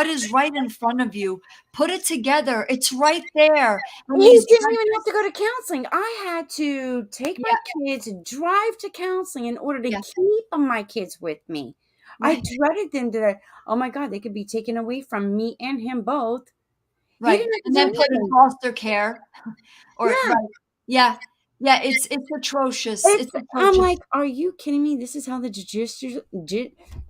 is right in front of you? Put it together. It's right there. And He these didn't even have to judges, go to counseling. I had to take my yeah, kids, drive to counseling in order to yeah, keep my kids with me. I right, dreaded them that, oh my God, they could be taken away from me and him both. He right. didn't have to And do then put in anything. foster care or Yeah. right. Yeah. Yeah, it's atrocious. It's It's I'm atrocious. like, are you kidding me? This is how the judicial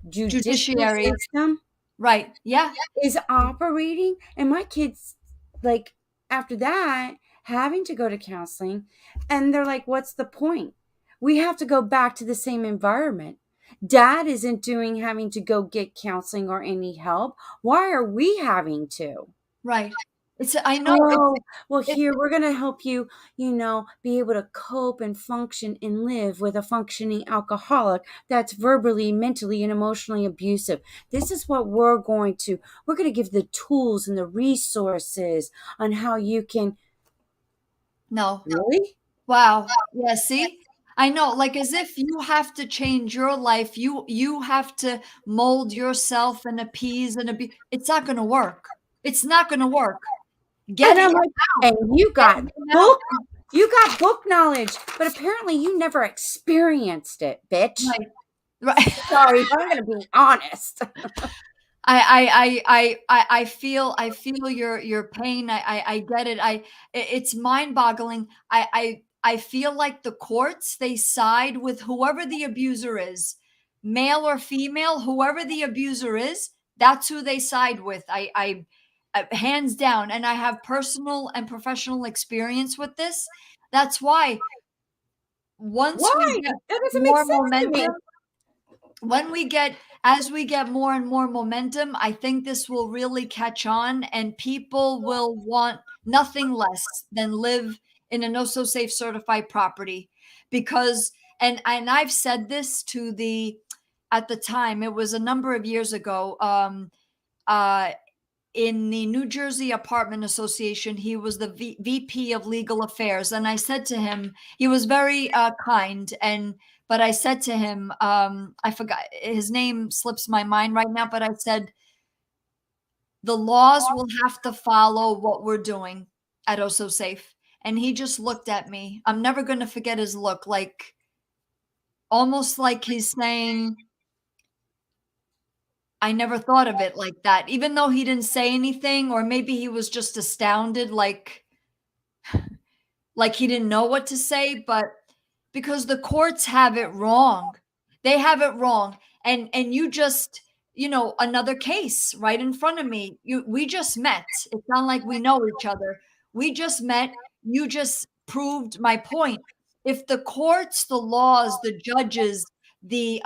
Judiciary. system Right. Yeah. is operating, and my kids, like, after that, having to go to counseling, and they're like, what's the point? We have to go back to the same environment. Dad isn't doing having to go get counseling or any help. Why are we having to? Right. It's I know Oh, well, it's here we're going to help you, be able to cope and function and live with a functioning alcoholic that's verbally, mentally, and emotionally abusive. This is what we're going to give the tools and the resources on how you can. no. Really? Wow. Yeah, see? I know, like as if you have to change your life, you have to mold yourself and appease and be it's not gonna work. It's not gonna work. Get And I'm him like, out. and you Get got him out. book, you got book knowledge, but apparently you never experienced it, bitch. Right. Right. Sorry, I'm going to be honest. I feel your pain. I get it. It's mind-boggling. I feel like the courts, they side with whoever the abuser is, male or female, whoever the abuser is, that's who they side with. Hands down, and I have personal and professional experience with this. That's why once we Why? get That doesn't make more sense to momentum, me. when we get as we get more and more momentum, I think this will really catch on and people will want nothing less than live in an Osso Safe certified property because and I've said this to the at the time, it was a number of years ago, uh in the New Jersey Apartment Association. He was the VP of Legal Affairs, and I said to him, he was very kind, and but I said to him, I forgot his name slips my mind right now, but I said the laws will have to follow what we're doing at Osso Safe, and he just looked at me. I'm never going to forget his look, like almost like he's saying, I never thought of it like that, even though he didn't say anything, or maybe he was just astounded, like he didn't know what to say, but because the courts have it wrong. They have it wrong. And you just, another case right in front of me. We just met. It's not like we know each other. We just met. You just proved my point. If the courts, the laws, the judges, the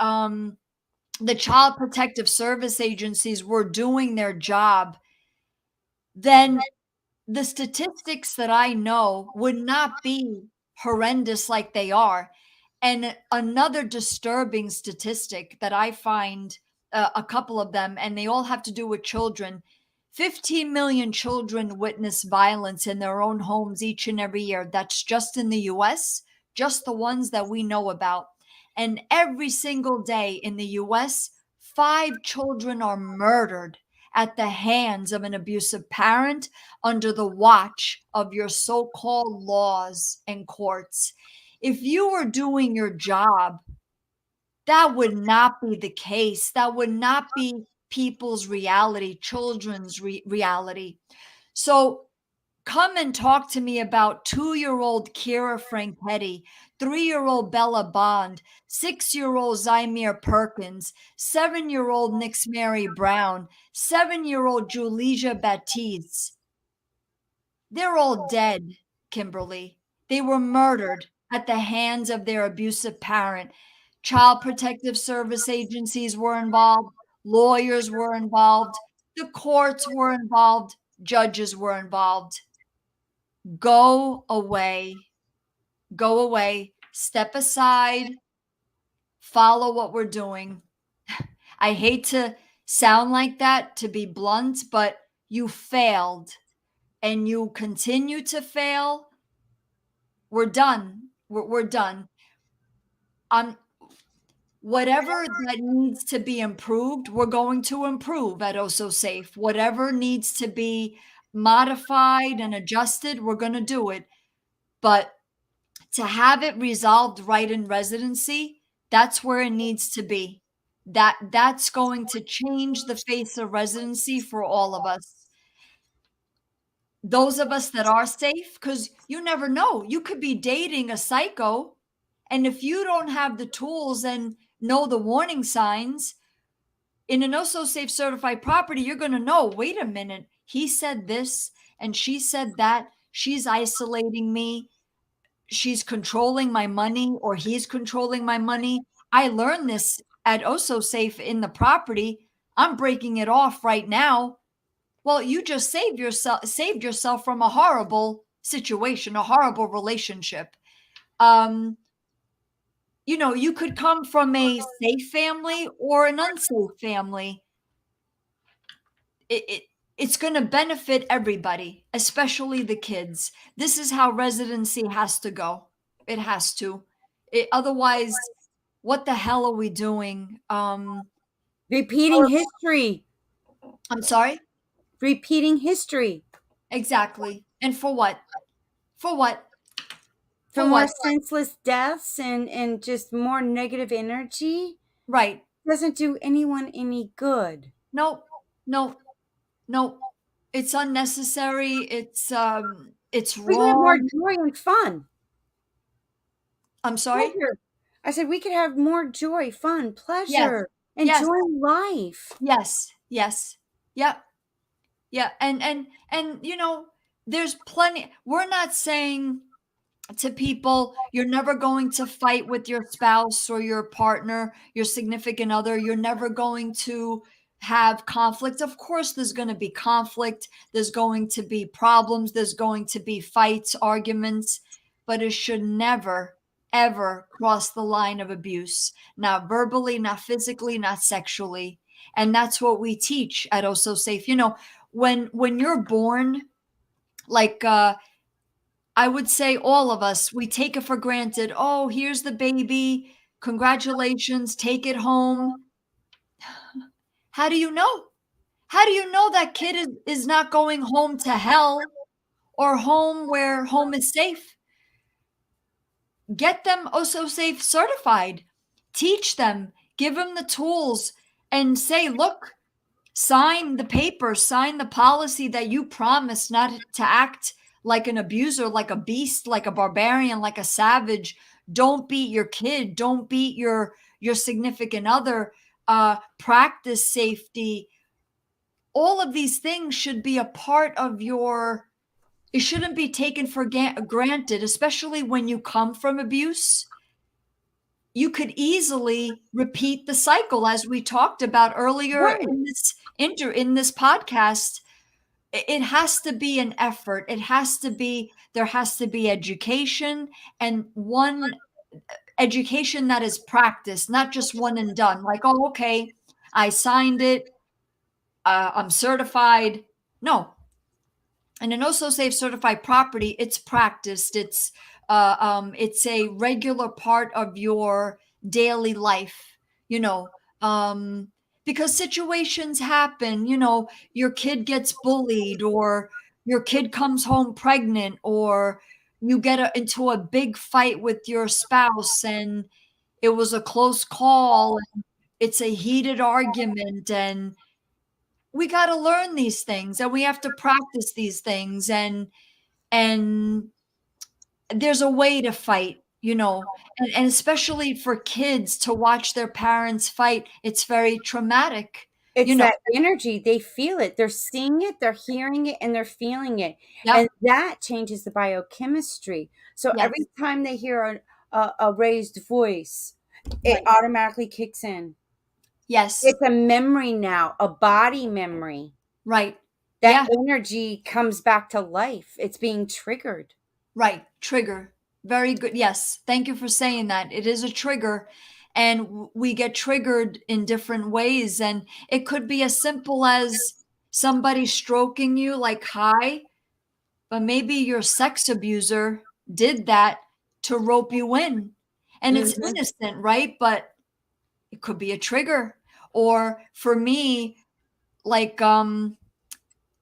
child protective service agencies were doing their job, then the statistics that I know would not be horrendous like they are. And another disturbing statistic that I find, a couple of them, and they all have to do with children. 15 million children witness violence in their own homes each and every year. That's just in the US, just the ones that we know about. And every single day in the US, 5 children are murdered at the hands of an abusive parent under the watch of your so called laws and courts. If you were doing your job, that would not be the case. That would not be people's reality, children's reality. So come and talk to me about 2-year-old Kira Franchetti, 3-year-old Bella Bond, 6-year-old Zymir Perkins, 7-year-old Nix Mary Brown, 7-year-old Julija Baptiste. They're all dead, Kimberly. They were murdered at the hands of their abusive parent. Child protective service agencies were involved, lawyers were involved, the courts were involved, judges were involved. Go away. Go away. Step aside. Follow what we're doing. I hate to sound like that, to be blunt, but you failed and you continue to fail. We're done. We're done. Um, whatever that needs to be improved, we're going to improve at Osso Safe. Whatever needs to be modified and adjusted, we're going to do it. But to have it resolved right in residency, that's where it needs to be. That's going to change the face of residency for all of us. Those of us that are safe, because you never know. You could be dating a psycho, and if you don't have the tools and know the warning signs, in an Osso Safe certified property, you're going to know, wait a minute, he said this and she said that. She's isolating me. She's controlling my money, or he's controlling my money. I learned this at Osso Safe in the property. I'm breaking it off right now. Well, you just saved yourself from a horrible situation, a horrible relationship. Um, you could come from a safe family or an unsafe family. It's going to benefit everybody, especially the kids. This is how residency has to go. It has to. Otherwise, what the hell are we doing? Repeating history. I'm sorry. Repeating history. Exactly. And for what? For what? For For more what? senseless deaths and just more negative energy. Right. Doesn't do anyone any good. No. No. No. It's unnecessary. It's We could have more wrong. joy and fun. I'm sorry. Pleasure. I said we could have more joy, fun, Yes. pleasure, Yes. enjoying life. Yes. Yes. Yep. Yeah. And there's plenty. We're not saying to people, you're never going to fight with your spouse or your partner, your significant other. You're never going to have conflict. Of course, there's going to be conflict. There's going to be problems. There's going to be fights, arguments, but it should never, ever cross the line of abuse, not verbally, not physically, not sexually. And that's what we teach at Osso Safe. When you're born, like, I would say all of us, we take it for granted. Oh, here's the baby. Congratulations. Take it home. How do you know? How do you know that kid is not going home to hell or home where home is safe? Get them Osso Safe certified. Teach them. Give them the tools and say, look, sign the paper, sign the policy that you promised not to act like an abuser, like a beast, like a barbarian, like a savage. Don't beat your kid. Don't beat your significant other. Practice safety. All of these things should be a part of your. It shouldn't be taken for granted, especially when you come from abuse. You could easily repeat the cycle, as we talked about earlier Right. in this podcast. It has to be an effort. There has to be education, and one education that is practiced, not just one and done. Like, oh, okay, I signed it. I'm certified. No, and an Osso Safe certified property, it's practiced. It's a regular part of your daily life. You know, because situations happen. Your kid gets bullied, or your kid comes home pregnant, or you get into a big fight with your spouse, and it was a close call. It's a heated argument, and we got to learn these things and we have to practice these things, and there's a way to fight, and especially for kids to watch their parents fight, it's very traumatic, you It's know. that energy, they feel it, they're seeing it, they're hearing it, and they're feeling it, and Yep. that changes the biochemistry. So Yes. every time they hear a raised voice, it Right. automatically kicks in. Yes. It's a memory now, a body memory. Right. That Yeah. energy comes back to life. It's being triggered. Right. Trigger. Very good. Yes. Thank you for saying that. It is a trigger, and we get triggered in different ways. And it could be as simple as somebody stroking you like, hi, but maybe your sex abuser did that to rope you in. And it's Mhm. innocent, right? But it could be a trigger. Or for me, like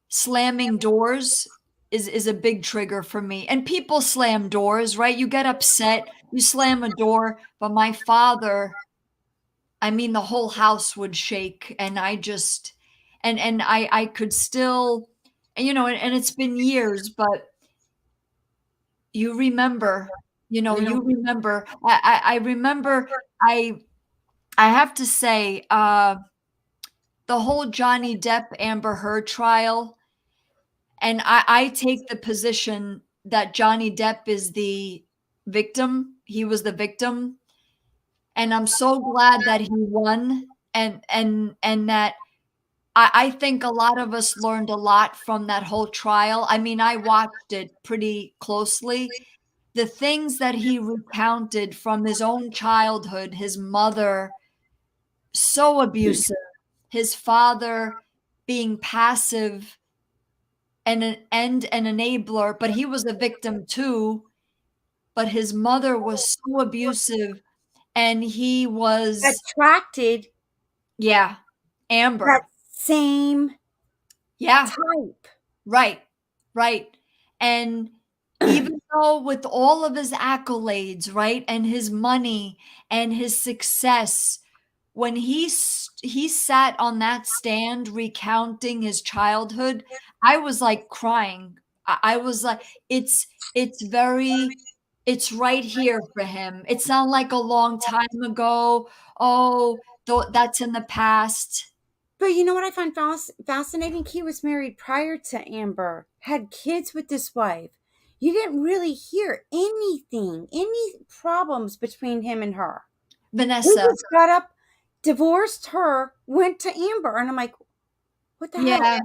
slamming doors is a big trigger for me. And people slam doors, right? You get upset, you slam a door, but my father, I mean the whole house would shake, and I just and I could still, and and it's been years, but you remember, No. you remember. I remember. I I have to say, the whole Johnny Depp Amber Heard trial, and I take the position that Johnny Depp is the victim. He was the victim, and I'm so glad that he won, and that I think a lot of us learned a lot from that whole trial. I mean, I watched it pretty closely. The things that he recounted from his own childhood, his mother, so abusive, his father being passive and an enabler, but he was a victim too. But his mother was so abusive, and he was, Attracted yeah, that Amber. same Yeah. type. Right, right. And even though with all of his accolades, right, and his money and his success, when he sat on that stand recounting his childhood, I was like crying. I was like, it's very, it's right here for him. It's not like a long time ago. Oh, that's in the past. But you know what I find fascinating? He was married prior to Amber, had kids with this wife. You didn't really hear anything, any problems between him and her. He Vanessa. just got up, divorced her, went to Amber. And I'm like, what the hell? Yeah.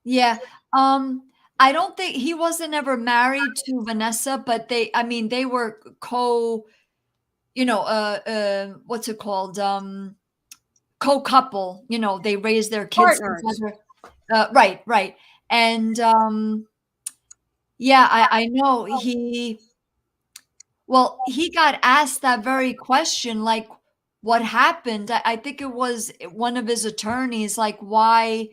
Yeah, I don't think he wasn't ever married to Vanessa, but I mean, they were what's it called? Co-couple, they raised their kids Partners. together. Right, right. And, yeah, I know he got asked that very question, like, what happened? I think it was one of his attorneys, like, why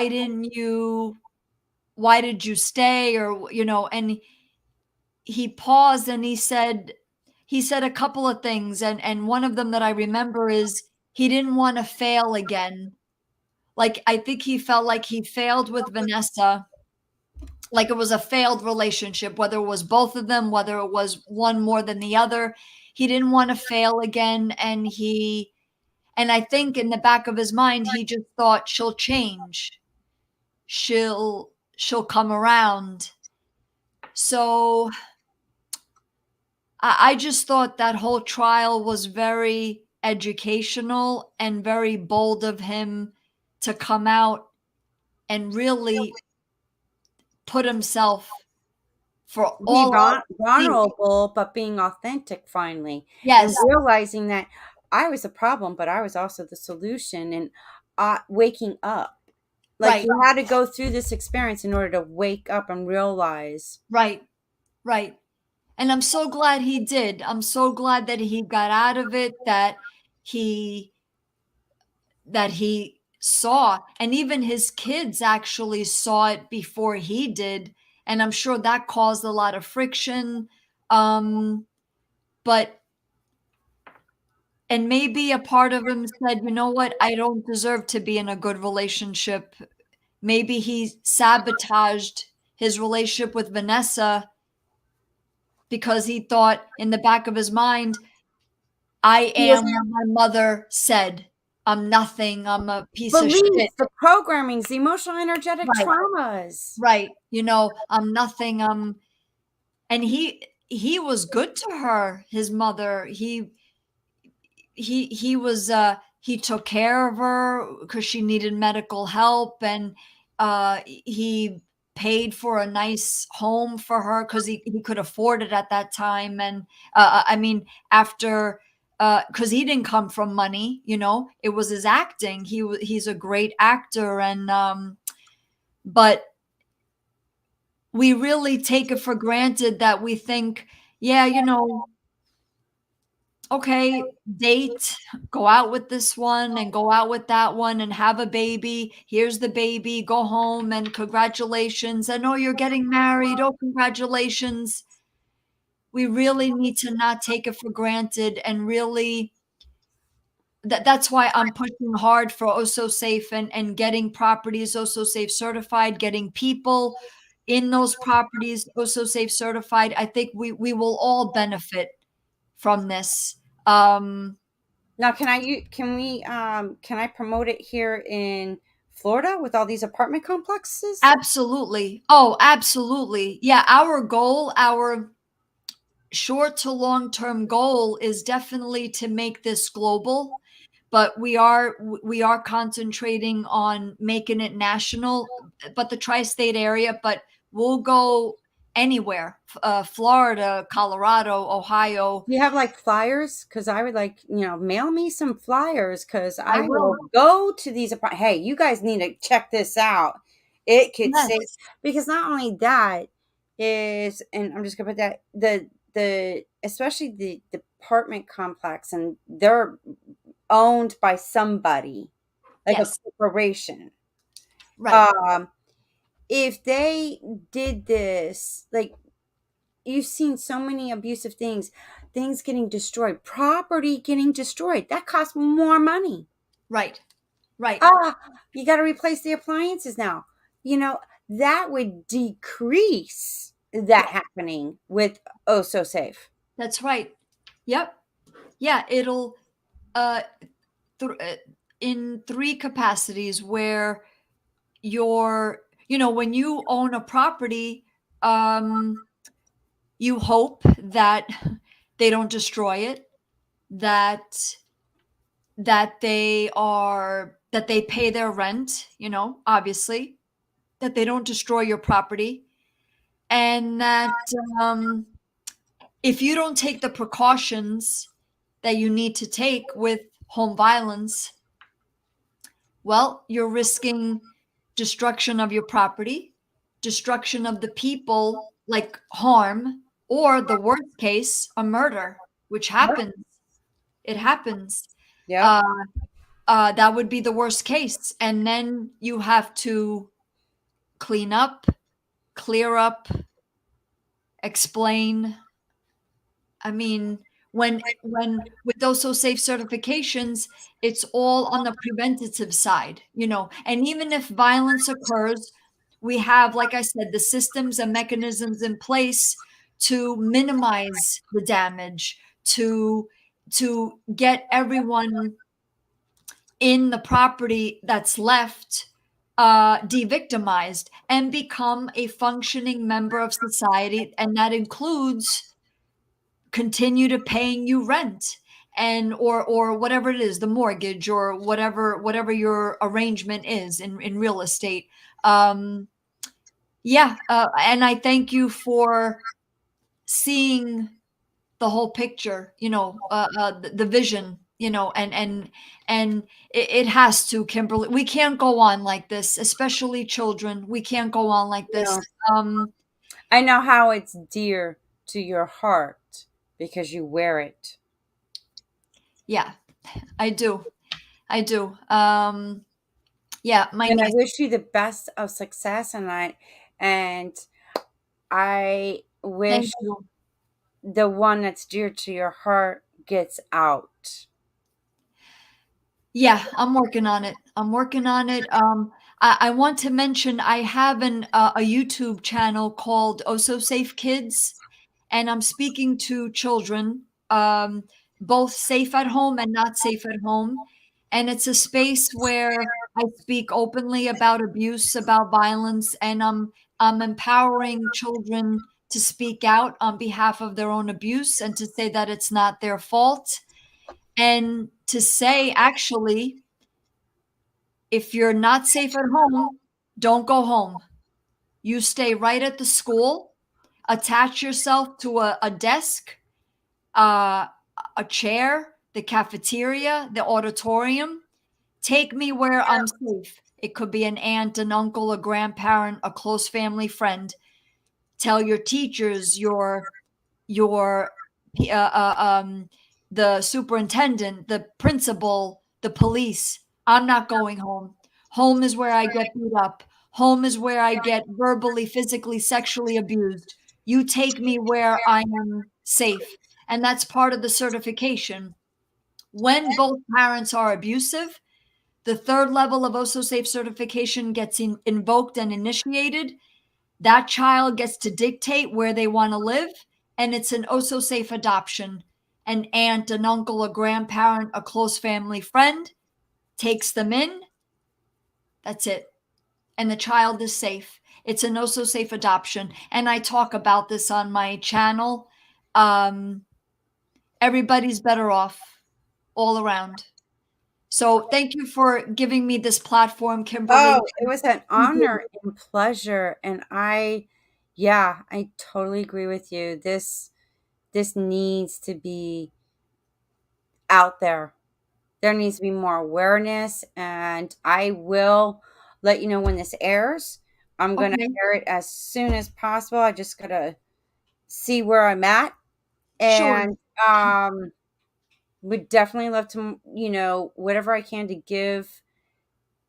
didn't you why did you stay, or and he paused and he said a couple of things, and one of them that I remember is he didn't want to fail again. Like, I think he felt like he failed with Vanessa, like it was a failed relationship, whether it was both of them, whether it was one more than the other. He didn't want to fail again, and I think in the back of his mind he just thought she'll change. She'll come around. So I just thought that whole trial was very educational and very bold of him to come out and really put himself for Be all of us to see. vulnerable, but being authentic finally, and Yes, realizing that I was a problem, but I was also the solution. And waking up. Like, right, you had to go through this experience in order to wake up and realize. right, right. And I'm so glad he did. I'm so glad that he got out of it, he he saw, and even his kids actually saw it before he did, and I'm sure that caused a lot of friction. But And maybe a part of him said, "You know what? I don't deserve to be in a good relationship." Maybe he sabotaged his relationship with Vanessa because he thought in the back of his mind, "I He am was what my mother said. I'm nothing. I'm a piece of shit." beliefs, the programmings, the emotional energetic Right, traumas. right. I'm nothing. And he was good to her, his mother. He was he took care of her because she needed medical help, and he paid for a nice home for her because he could afford it at that time. And I mean, after because he didn't come from money, it was his acting. He's a great actor. And but we really take it for granted that we think, yeah, okay, date, go out with this one and go out with that one and have a baby. Here's the baby, go home and congratulations. And oh, you're getting married. Oh, congratulations. We really need to not take it for granted and really that's why I'm pushing hard for Osso Safe and getting properties Osso Safe certified, getting people in those properties Osso Safe certified. I think we will all benefit from this. Um, Now, can I promote it here in Florida with all these apartment complexes? Absolutely. Oh, absolutely. Yeah, our short to long term goal is definitely to make this global, but we are concentrating on making it national, but the tri-state area, but we'll go anywhere. Florida, Colorado, Ohio. You have like flyers? Because I would like, mail me some flyers because I I will will. go to these apartments. Hey, you guys need to check this out. It could save, Yes. because not only that is, and I'm just gonna put that the especially the apartment complex, and they're owned by somebody like a Yes. corporation. Right. Um, if they did this, like, you've seen so many abusive things getting destroyed, property getting destroyed. That costs more money. Right. Right. Ah, you got to replace the appliances now. You know, that would decrease that Yeah, happening with Oh So Safe. that's right. Yep. Yeah, it'll uh, th- uh in three capacities where when you own a property, um you hope that they don't destroy it, that that they pay their rent, obviously, that they don't destroy your property, and that um if you don't take the precautions that you need to take with home violence, well, you're risking destruction of your property, destruction of the people, like harm, or the worst case, a murder, which Yep. happens. It happens. Yep. Uh, that would be the worst case. And then you have to clean up, clear up, explain. I mean, when with those so safe certifications, it's all on the preventative side, and even if violence occurs, we have, like I said, the systems and mechanisms in place to minimize the damage, to get everyone in the property that's left de-victimized and become a functioning member of society, and that includes continue to paying you rent and or whatever it is, the mortgage or whatever your arrangement is in real estate. um yeah, and I thank you for seeing the whole picture, the vision, and it has to, Kimberly, we can't go on like this, especially children. We can't go on like this. No, um I know how it's dear to your heart because you wear it. yeah, I do. I do. Yeah, my And I niece. wish you the best of success, and I Thank wish you. the one that's dear to your heart gets out. Yeah, I'm working on it. I'm working on it. I want to mention I have a YouTube channel called Osso Safe Kids, and I'm speaking to children, both safe at home and not safe at home. And it's a space where I speak openly about abuse, about violence, and I'm empowering children to speak out on behalf of their own abuse and to say that it's not their fault. And to say, actually, if you're not safe at home, don't go home. You stay right at the school, attach yourself to a desk, uh, a chair, the cafeteria, the auditorium. Take me where I'm safe. It could be an aunt, an uncle, a grandparent, a close family friend. Tell your teachers, your uh, uh, um, the superintendent, the principal, the police. I'm not going home. Home is where I get beat up. Home is where I get verbally, physically, sexually abused. You take me where I am safe. And that's part of the certification. When both parents are abusive, the third level of OSO Safe certification gets invoked and initiated. That child gets to dictate where they want to live, and it's an Osso safe adoption. An aunt, an uncle, a grandparent, a close family friend takes them in. That's it. And the child is safe. It's an Osso safe adoption. And I talk about this on my channel. Um, Everybody's better off all around. So thank you for giving me this platform, Kimberly. Oh, it was an honor and pleasure, and yeah, I totally agree with you. This needs to be out there. There needs to be more awareness, and I will let you know when this airs. I'm gonna Okay, air it as soon as possible. I just gotta see where I'm at, sure. and would definitely love to, whatever I can to give,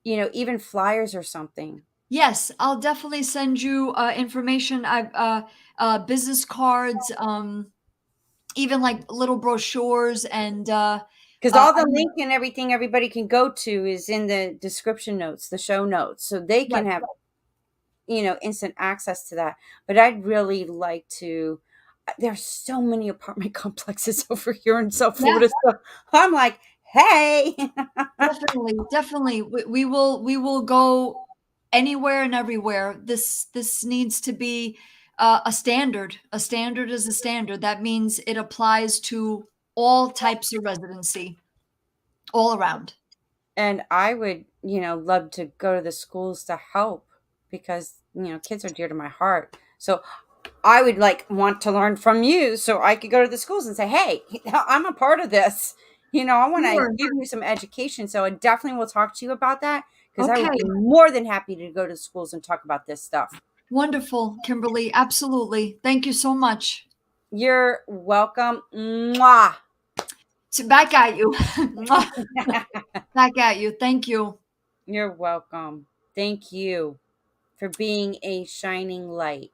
even flyers or something. Yes, I'll definitely send you information. I've business cards, even like little brochures, and Because all the link and everything everybody can go to is in the description notes, the show notes, so they right. can have, instant access to that. But I'd really like to. There's so many apartment complexes over here in South Yeah, Florida. So I'm like, hey, definitely, definitely. We will go anywhere and everywhere. This needs to be a standard. A standard is a standard. That means it applies to all types of residency, all around. and I would, love to go to the schools to help because, kids are dear to my heart. So I would like want to learn from you so I could go to the schools and say, "Hey, I'm a part of this." I want to Sure. give you some education. So I definitely will talk to you about that because I would Okay. be more than happy to go to schools and talk about this stuff. Wonderful, Kimberly. Absolutely. Thank you so much. You're welcome. Mwah. Back at you. Back at you. Thank you. You're welcome. Thank you for being a shining light.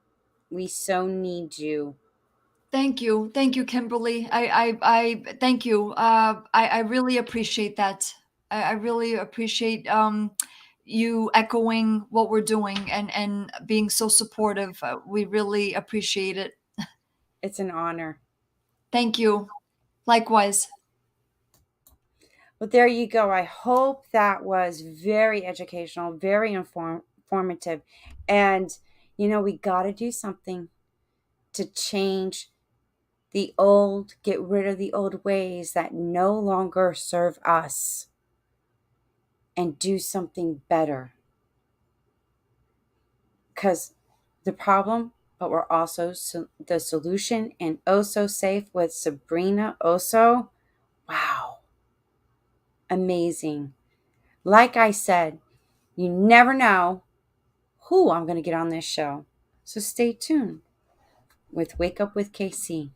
We so need you. Thank you. Thank you, Kimberly. I thank you. I really appreciate that. I really appreciate you echoing what we're doing and being so supportive. We really appreciate it. It's an honor. Thank you. Likewise. Well, there you go. I hope that was very educational, very informative. And, we got to do something to change get rid of the old ways that no longer serve us and do something better. Because the problem, but we're also the solution, and oh so safe with Sabrina Osso. Wow, amazing. Like I said, you never know who I'm going to get on this show. So stay tuned with Wake Up with KC.